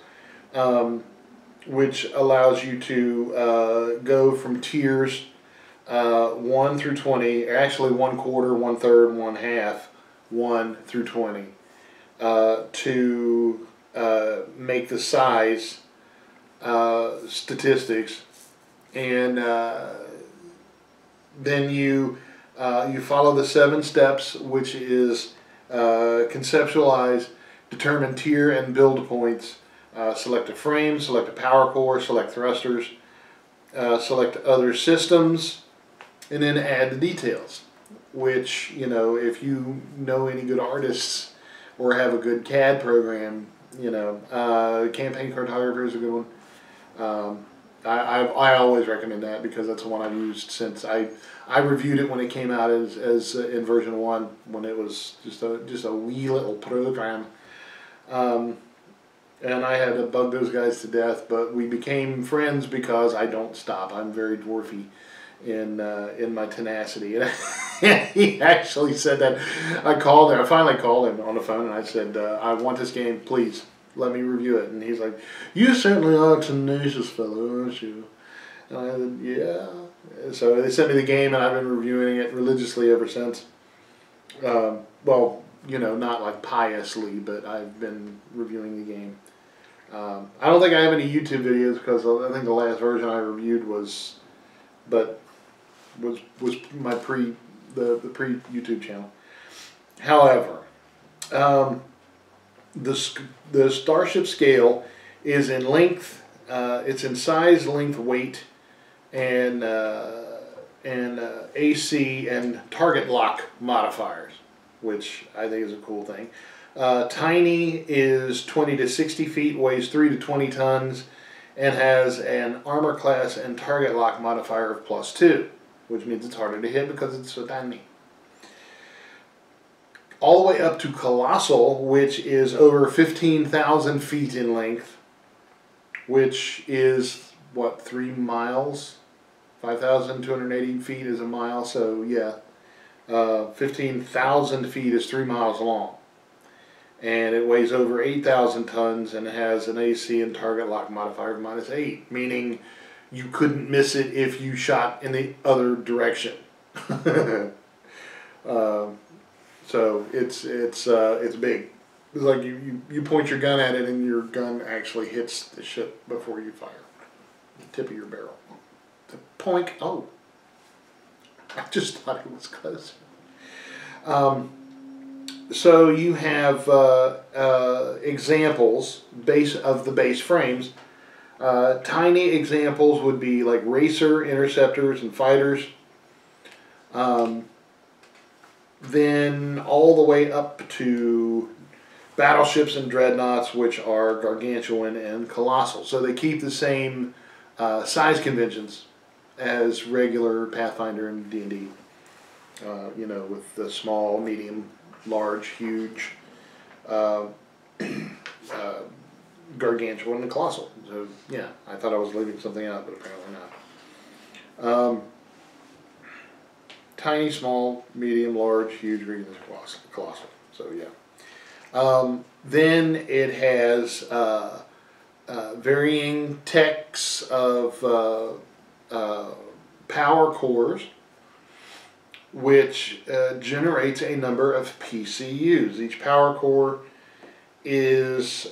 which allows you to go from tiers 1 through 20, actually 1/4, 1/3, 1/2, 1 through 20, to make the size statistics, and then you follow the 7 steps, which is conceptualize, determine tier and build points, select a frame, select a power core, select thrusters, select other systems, and then add the details, which, if you know any good artists or have a good CAD program, campaign cartographer is a good one. I always recommend that, because that's the one I've used since I reviewed it when it came out as in version 1, when it was just a wee little program. And I had to bug those guys to death, but we became friends because I don't stop. I'm very dwarfy in my tenacity. And he actually said that. I finally called him on the phone, and I said, I want this game, please let me review it. And he's like, you certainly are a tenacious fellow, aren't you? And I said, yeah. So they sent me the game, and I've been reviewing it religiously ever since. Well, not like piously, but I've been reviewing the game. I don't think I have any YouTube videos, because I think the last version I reviewed was my the pre-YouTube channel. However, the starship scale is in length, it's in size, length, weight, and AC and target lock modifiers, which I think is a cool thing. Tiny is 20 to 60 feet, weighs 3 to 20 tons, and has an armor class and target lock modifier of +2, which means it's harder to hit because it's so tiny. All the way up to Colossal, which is over 15,000 feet in length, which is, what, 3 miles? 5,280 feet is a mile, so yeah. 15,000 feet is 3 miles long. And it weighs over 8,000 tons and has an AC and target lock modifier of -8, meaning you couldn't miss it if you shot in the other direction. So it's big. It's like you point your gun at it and your gun actually hits the ship before you fire. The tip of your barrel. The poink. Oh. I just thought it was close. So you have examples of the base frames. Tiny examples would be like racer, interceptors, and fighters. Then all the way up to battleships and dreadnoughts, which are gargantuan and colossal. So they keep the same size conventions as regular Pathfinder and D&D. You know, with the small, medium, large, huge, gargantuan and colossal. So yeah, I thought I was leaving something out, but apparently not. Tiny, small, medium, large, huge, regular, colossal. So yeah. Then it has varying techs of power cores, which generates a number of PCUs. Each power core is,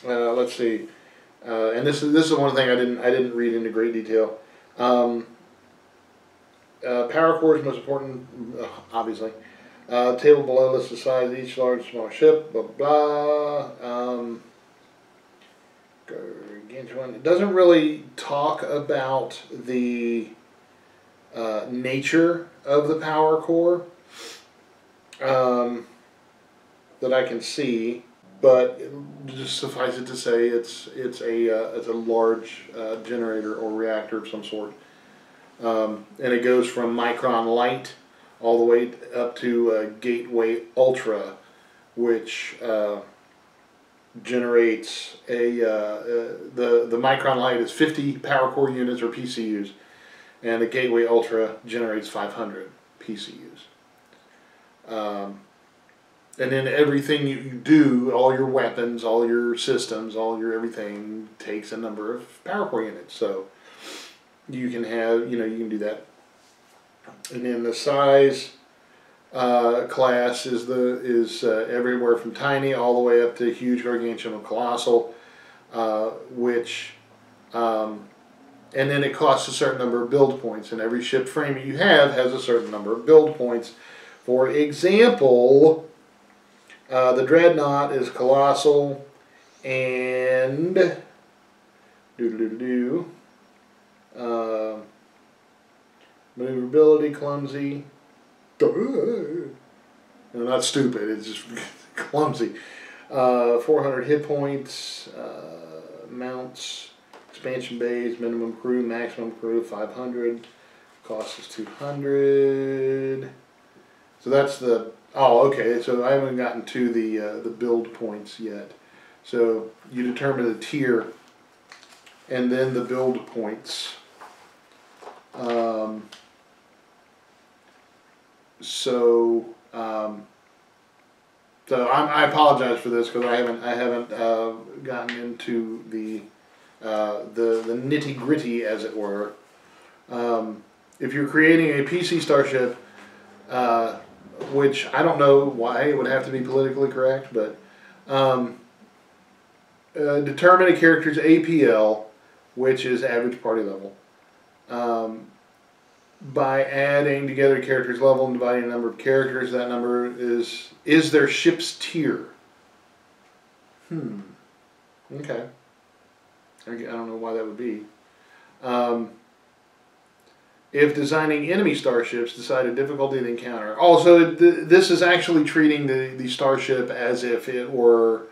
let's see, and this is one thing I didn't read into great detail. Power core is most important, obviously. Table below lists the size of each large and small ship, blah, blah, blah. It doesn't really talk about the nature of the power core that I can see, but just suffice it to say it's a large generator or reactor of some sort, and it goes from micron light all the way up to Gateway Ultra, which generates the micron light is 50 power core units or PCUs, and the Gateway Ultra generates 500 PCUs. And then everything you do, all your weapons, all your systems, all your everything takes a number of power core units. So you can have, you can do that. And then the size class is everywhere from tiny all the way up to huge, gargantuan, and colossal, which and then it costs a certain number of build points, and every ship frame that you have has a certain number of build points. For example, the Dreadnought is colossal and maneuverability, clumsy. No, not stupid, it's just clumsy. 400 hit points, mounts, expansion bays, minimum crew, maximum crew, 500. Cost is 200. So that's the, okay, so I haven't gotten to the build points yet. So you determine the tier and then the build points. I apologize for this because I haven't gotten into the nitty gritty, as it were. If you're creating a PC starship, which I don't know why it would have to be politically correct, but determine a character's APL, which is average party level, by adding together characters level and dividing the number of characters. That number is their ship's tier. Okay. I don't know why that would be. If designing enemy starships, decide a difficulty of the encounter. Also, this is actually treating the starship as if it were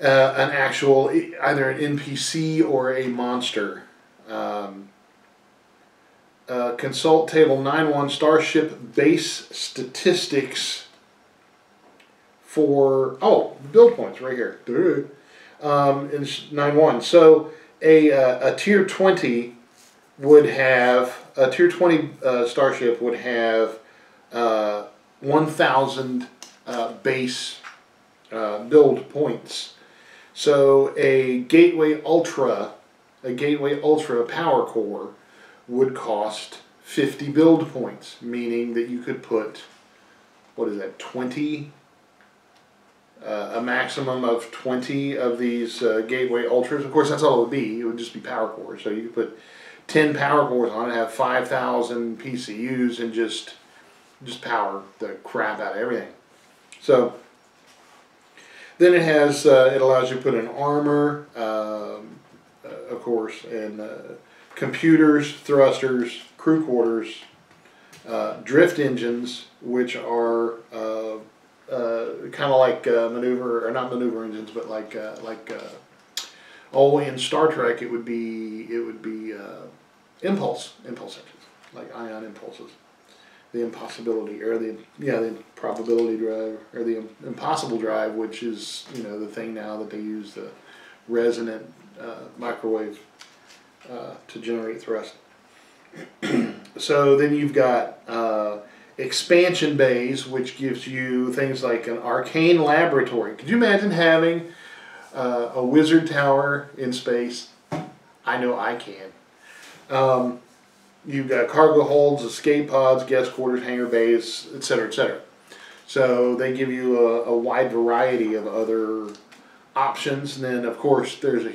an actual, either an NPC or a monster. Consult Table 9.1 Starship Base Statistics for, build points right here. In 9.1. So a Tier 20 would have, a Tier 20 starship would have 1,000 base build points. So a Gateway Ultra power core would cost 50 build points, meaning that you could put what is that, 20, a maximum of 20 of these Gateway Ultras. Of course, that's all it would be. It would just be power cores. So you could put 10 power cores on it, have 5,000 PCUs, and just power the crap out of everything. So then it has, it allows you to put in armor, of course, and computers, thrusters, crew quarters, drift engines, which are kind of like maneuver, or not maneuver engines, but like in Star Trek it would be impulse engines, like ion impulses. The impossibility, or the probability drive, or the impossible drive, which is, you know, the thing now that they use the resonant microwave to generate thrust. So then you've got expansion bays, which gives you things like an arcane laboratory. Could you imagine having a wizard tower in space? I know I can. You've got cargo holds, escape pods, guest quarters, hangar bays, etc., etc. So they give you a wide variety of other options. And then, of course, there's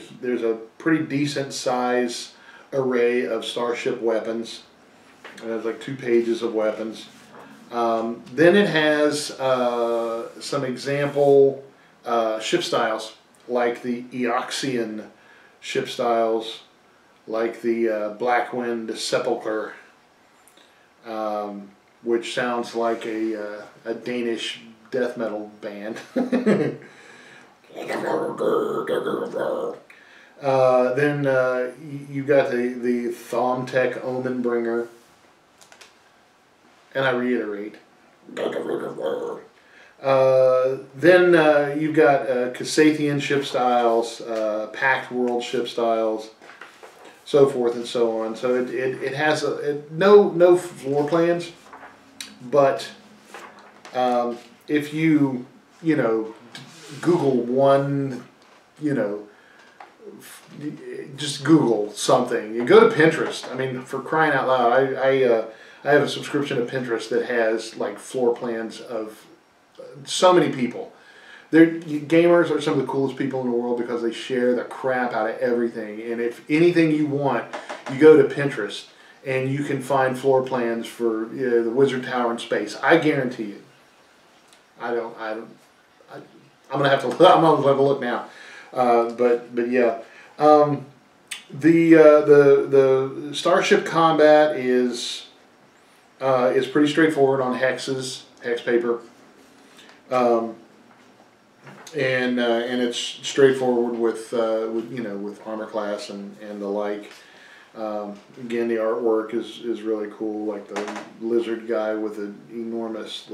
a pretty decent size array of starship weapons. There's like 2 pages of weapons. Then it has some example ship styles, like the Eoxian ship styles, like the Blackwind Sepulchre, which sounds like a Danish death metal band. Then you got the Thomtech Omenbringer, and I reiterate. Then you've got Casathian ship styles, Pact World ship styles, so forth and so on. So it has no floor plans, but if you Google one, just Google something. You go to Pinterest. I mean, for crying out loud, I have a subscription to Pinterest that has like floor plans of so many people. Gamers are some of the coolest people in the world because they share the crap out of everything. And if anything you want, you go to Pinterest and you can find floor plans for the Wizard Tower in space. I guarantee you. I'm gonna have to look now. But yeah. The Starship combat is pretty straightforward on hex paper, and it's straightforward with armor class and the like. Again, the artwork is really cool, like the lizard guy with an enormous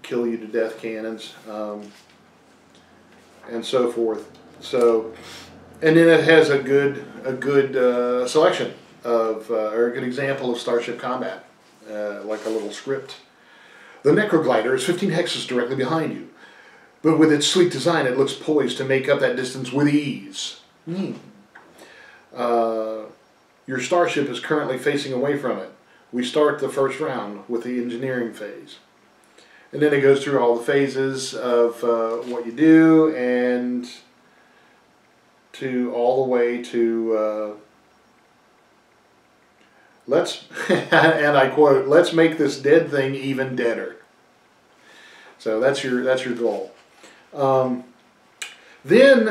kill you to death cannons, and so forth. So, and then it has a good selection of or a good example of starship combat, like a little script. The Necroglider is 15 hexes directly behind you, but with its sleek design, it looks poised to make up that distance with ease. Your starship is currently facing away from it. We start the first round with the engineering phase. And then it goes through all the phases of what you do, and all the way to let's and I quote, "Let's make this dead thing even deader." So that's your goal. Then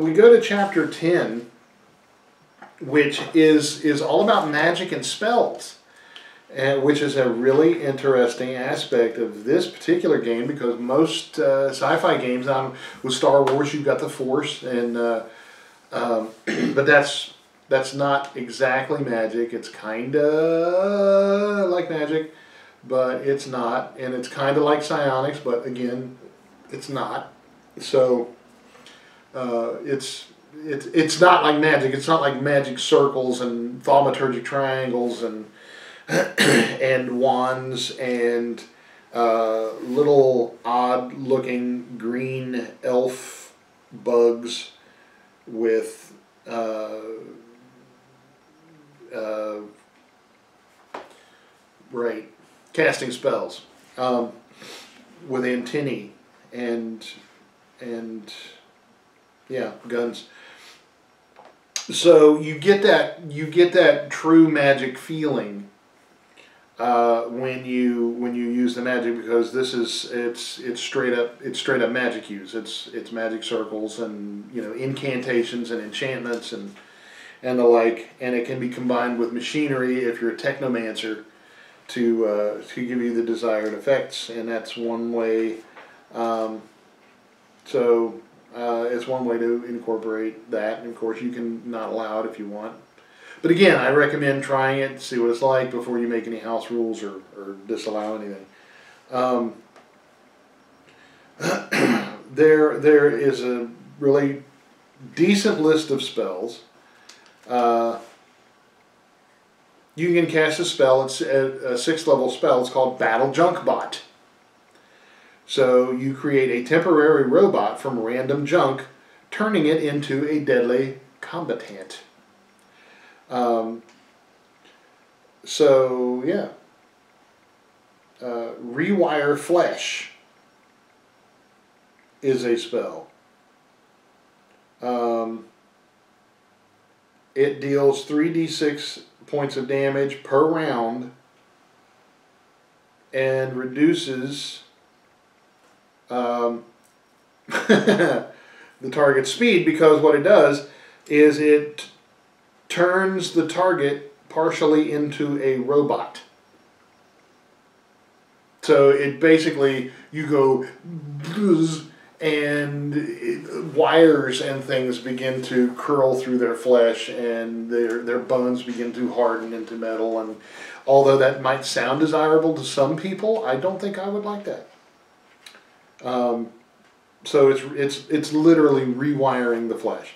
we go to chapter 10, which is all about magic and spells. Which is a really interesting aspect of this particular game, because most sci-fi games, with Star Wars, you've got the Force, and but that's not exactly magic. It's kind of like magic, but it's not, and it's kind of like psionics, but again, it's not. So it's not like magic. It's not like magic circles and thaumaturgic triangles and and wands and little odd-looking green elf bugs with casting spells with antennae and yeah, guns. So you get that true magic feeling when you use the magic, because it's straight up magic use. It's magic circles and incantations and enchantments and the like, and it can be combined with machinery if you're a technomancer to give you the desired effects, and that's one way. It's one way to incorporate that, and of course you can not allow it if you want. But again, I recommend trying it, see what it's like before you make any house rules or disallow anything. There is a really decent list of spells. You can cast a spell. It's a 6th level spell. It's called Battle Junk Bot. So you create a temporary robot from random junk, turning it into a deadly combatant. So yeah, Rewire Flesh is a spell. It deals 3d6 points of damage per round and reduces the target's speed, because what it does is it turns the target partially into a robot. So it basically, you go and wires and things begin to curl through their flesh, and their bones begin to harden into metal. And although that might sound desirable to some people, I don't think I would like that. So it's literally rewiring the flesh.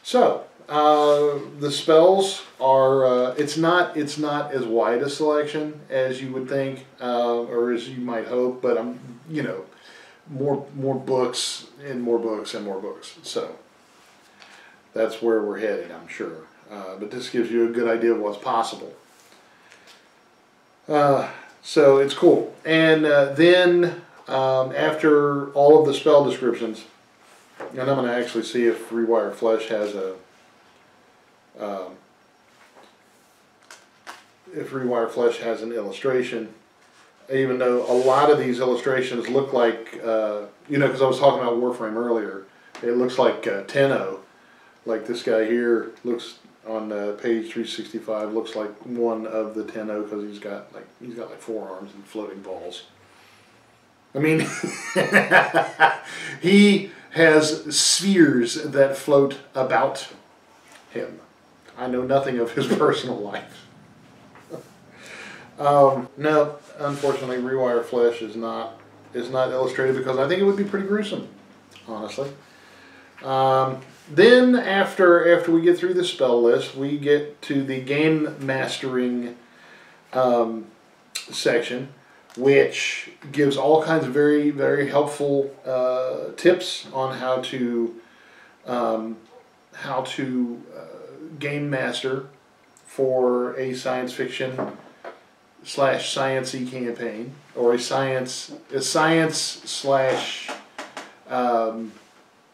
So the spells are it's not as wide a selection as you would think, or as you might hope, but more books and more books and more books. So that's where we're headed, I'm sure. But this gives you a good idea of what's possible. So it's cool. And then after all of the spell descriptions, and I'm going to actually see if Rewire Flesh has an illustration, even though a lot of these illustrations look like, because I was talking about Warframe earlier, it looks like Tenno. Like this guy here looks on page 365, looks like one of the Tenno, because he's got like 4 arms and floating balls. I mean, he has spheres that float about him. I know nothing of his personal life. No, unfortunately, Rewire Flesh is not illustrated, because I think it would be pretty gruesome, honestly. Then after we get through the spell list, we get to the game mastering section, which gives all kinds of very, very helpful tips on how to game master for a science fiction / science-y campaign, or a science /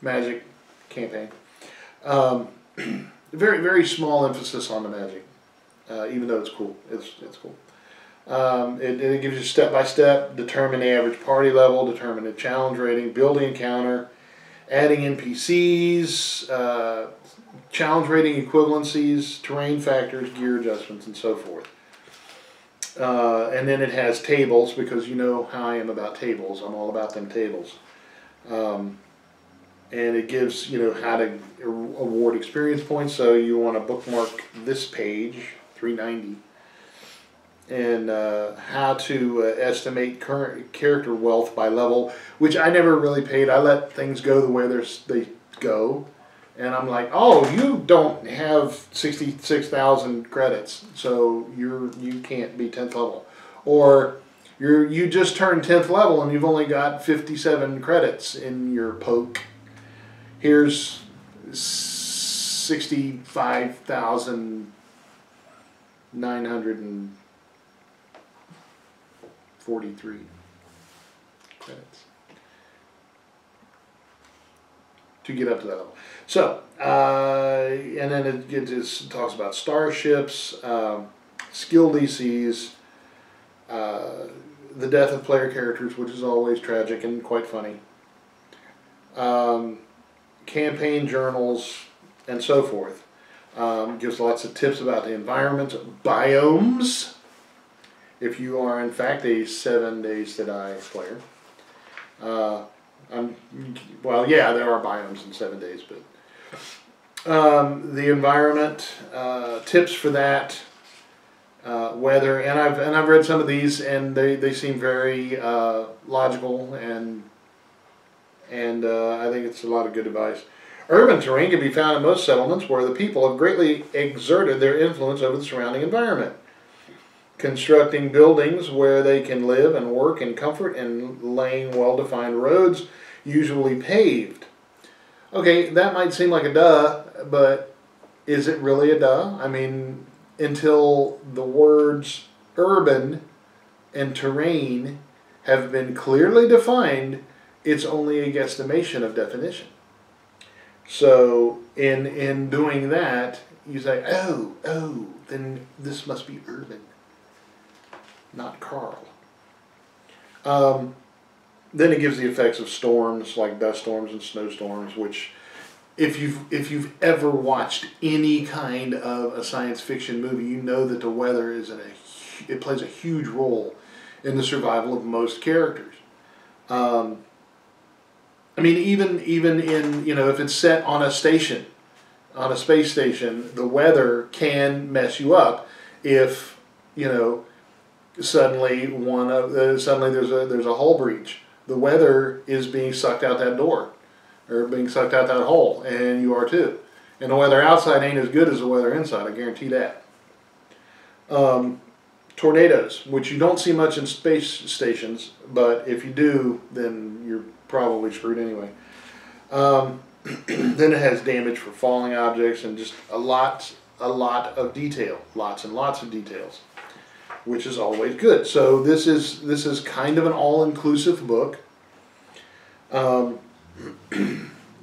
magic campaign. Very, very small emphasis on the magic, even though it's cool. It's cool. It gives you step-by-step, determine the average party level, determine the challenge rating, build the encounter, adding NPCs, challenge rating equivalencies, terrain factors, gear adjustments, and so forth. And then it has tables, because you know how I am about tables. I'm all about them tables. And it gives, how to award experience points. So you want to bookmark this page, 390. And how to estimate current character wealth by level, which I never really paid. I let things go the way they go, and I'm like, oh, you don't have 66,000 credits, so you can't be 10th level, or you just turned 10th level and you've only got 57 credits in your poke. Here's 65,900 43 credits to get up to that level. So, and then it just talks about starships, skill DCs, the death of player characters, which is always tragic and quite funny, campaign journals, and so forth. Gives lots of tips about the environment, biomes, if you are in fact a 7 Days to Die player. Well, yeah, there are biomes in 7 Days, but the environment, tips for that, weather, and I've read some of these, and they seem very logical, and I think it's a lot of good advice. Urban terrain can be found in most settlements where the people have greatly exerted their influence over the surrounding environment, constructing buildings where they can live and work in comfort and laying well-defined roads, usually paved. Okay, that might seem like a duh, but is it really a duh? I mean, until the words urban and terrain have been clearly defined, it's only a guesstimation of definition. So in doing that, you say, oh, then this must be urban, not Carl. Then it gives the effects of storms, like dust storms and snowstorms, which if you've ever watched any kind of a science fiction movie, you know that the weather it plays a huge role in the survival of most characters. I mean, even in, if it's set on a station, on a space station, the weather can mess you up if, suddenly there's a hull breach. The weather is being sucked out that door, or being sucked out that hole, and you are too. And the weather outside ain't as good as the weather inside, I guarantee that. Tornadoes, which you don't see much in space stations, but if you do, then you're probably screwed anyway. Then it has damage for falling objects, and just a lot of detail, lots and lots of details, which is always good. So this is kind of an all-inclusive book,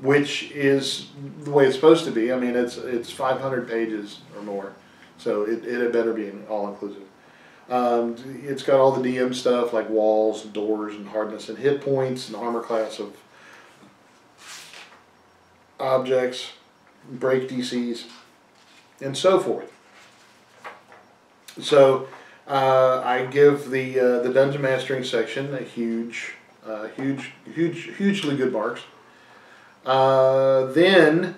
which is the way it's supposed to be. I mean, it's 500 pages or more, so it had better be all-inclusive. It's got all the DM stuff like walls, doors, and hardness and hit points, and armor class of objects, break DCs, and so forth. So I give the dungeon mastering section a hugely good marks. Then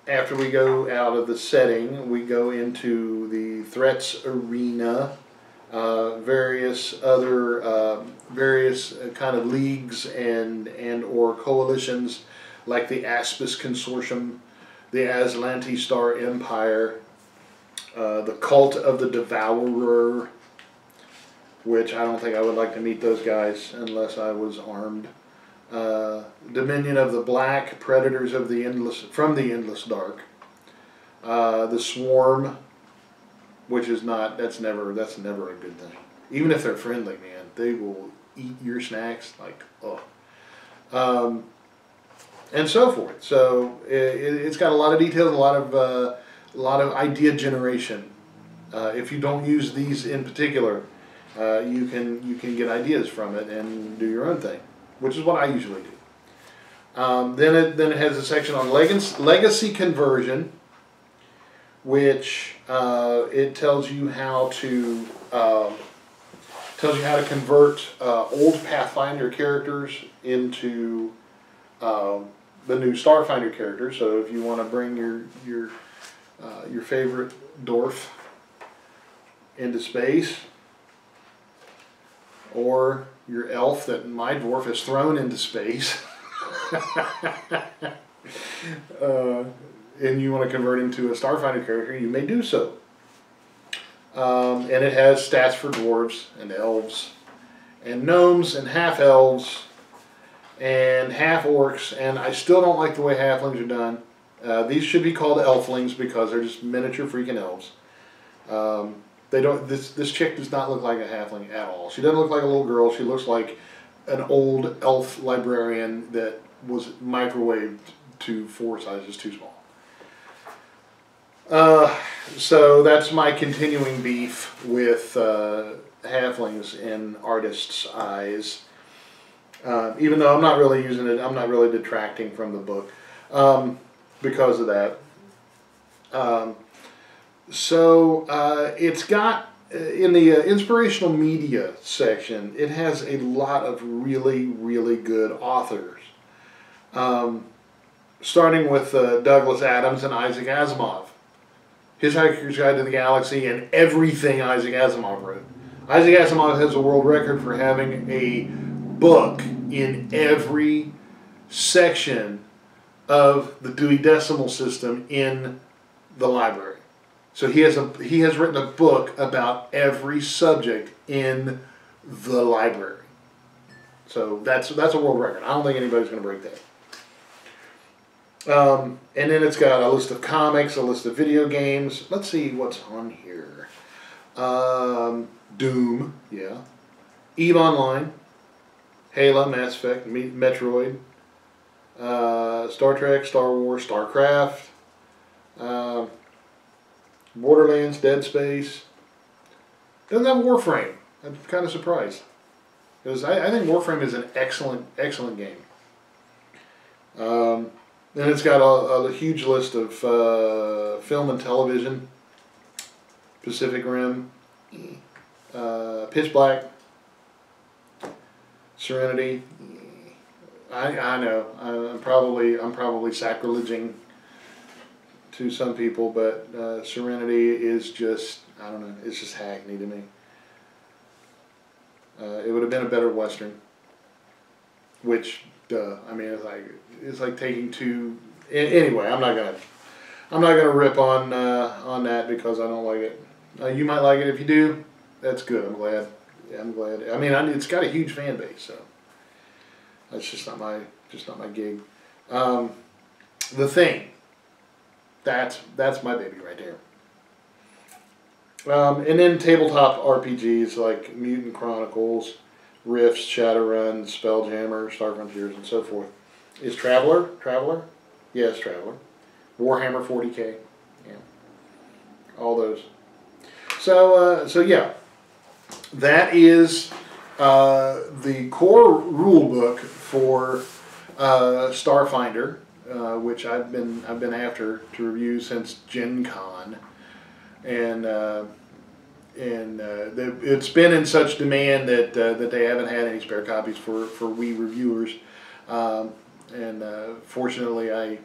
after we go out of the setting, we go into the threats arena, various kind of leagues and or coalitions like the Aspis Consortium, the Aslanti Star Empire, the Cult of the Devourer, which I don't think I would like to meet those guys unless I was armed. Dominion of the Black, Predators of the from the Endless Dark, the Swarm, which is that's never a good thing. Even if they're friendly, man, they will eat your snacks like and so forth. So it's got a lot of details, a lot of idea generation. If you don't use these in particular, you can get ideas from it and do your own thing, which is what I usually do. Then it has a section on legacy conversion, which it tells you how to convert old Pathfinder characters into the new Starfinder characters. So if you want to bring your favorite dwarf into space, or your elf that my dwarf has thrown into space, and you want to convert him to a Starfinder character, you may do so. And it has stats for dwarves and elves and gnomes and half-elves and half-orcs, and I still don't like the way halflings are done. These should be called elflings because they're just miniature freaking elves. They don't. This chick does not look like a halfling at all. She doesn't look like a little girl. She looks like an old elf librarian that was microwaved to 4 sizes too small. So that's my continuing beef with halflings in artists' eyes. Even though I'm not really using it, I'm not really detracting from the book because of that. It's got, in the inspirational media section, it has a lot of really, really good authors. Starting with Douglas Adams and Isaac Asimov. Hitchhiker's Guide to the Galaxy and everything Isaac Asimov wrote. Isaac Asimov has a world record for having a book in every section of the Dewey Decimal System in the library. So he has written a book about every subject in the library. So that's a world record. I don't think anybody's going to break that. And then it's got a list of comics, a list of video games. Let's see what's on here. Doom, yeah. EVE Online, Halo, Mass Effect, Metroid, Star Trek, Star Wars, StarCraft, Borderlands, Dead Space. Doesn't have Warframe. I'm kind of surprised. Because I think Warframe is an excellent, excellent game. Then it's got a huge list of film and television. Pacific Rim, Pitch Black, Serenity. I know I'm probably sacriléging to some people, but Serenity is just, I don't know, it's just hackney to me. It would have been a better Western, which, duh, I mean, it's like taking two. Anyway, I'm not gonna rip on that because I don't like it. You might like it if you do. That's good. I'm glad. Yeah, I'm glad. I mean, it's got a huge fan base, so that's just not my gig. The Thing. That's my baby right there. And then tabletop RPGs like Mutant Chronicles, Rifts, Shadowrun, Spelljammer, Star Frontiers, and so forth. Is Traveler? Yes, Traveler. Warhammer 40K. Yeah. All those. So yeah. That is the core rule book for Starfinder, which I've been after to review since Gen Con, and it's been in such demand that they haven't had any spare copies for we reviewers, and fortunately I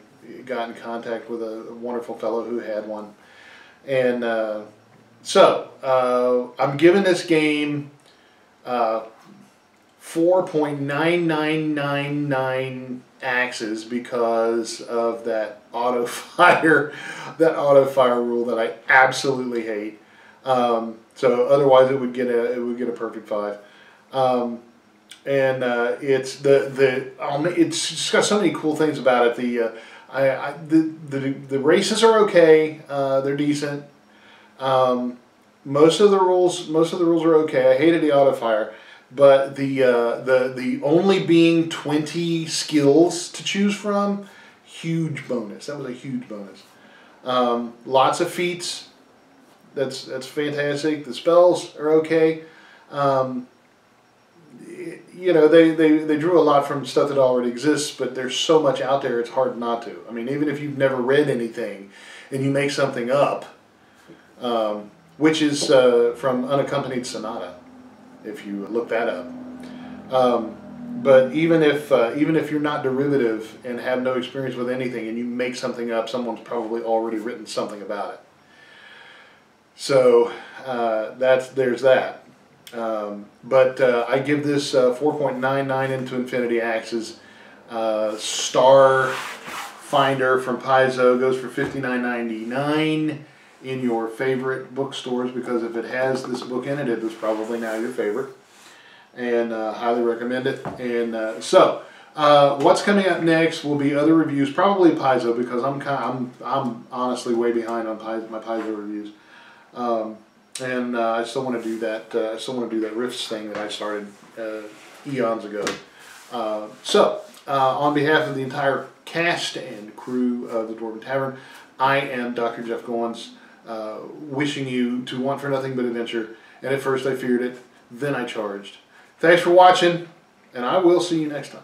got in contact with a wonderful fellow who had one, and I'm giving this game 4.9999 axes because of that auto fire rule that I absolutely hate. So otherwise it would get a perfect 5. It's it's just got so many cool things about it. The races are okay. They're decent. Most of the rules are okay. I hated the auto fire, but the only being 20 skills to choose from, huge bonus. That was a huge bonus. Lots of feats. That's fantastic. The spells are okay. You know, they drew a lot from stuff that already exists, but there's so much out there it's hard not to. I mean, even if you've never read anything and you make something up, which is from Unaccompanied Sonata, if you look that up. But even if you're not derivative and have no experience with anything and you make something up, someone's probably already written something about it. So there's that. But I give this 4.99 into infinity axes. Starfinder from Paizo goes for $59.99 in your favorite bookstores, because if it has this book in it, it was probably now your favorite, and highly recommend it. And what's coming up next will be other reviews, probably Paizo, because I'm honestly way behind on my Paizo reviews. and I still want to do that. I still want to do that Rifts thing that I started eons ago. On behalf of the entire cast and crew of the Dwarven Tavern, I am Dr. Jeff Goins, wishing you to want for nothing but adventure. And at first I feared it, then I charged. Thanks for watching, and I will see you next time.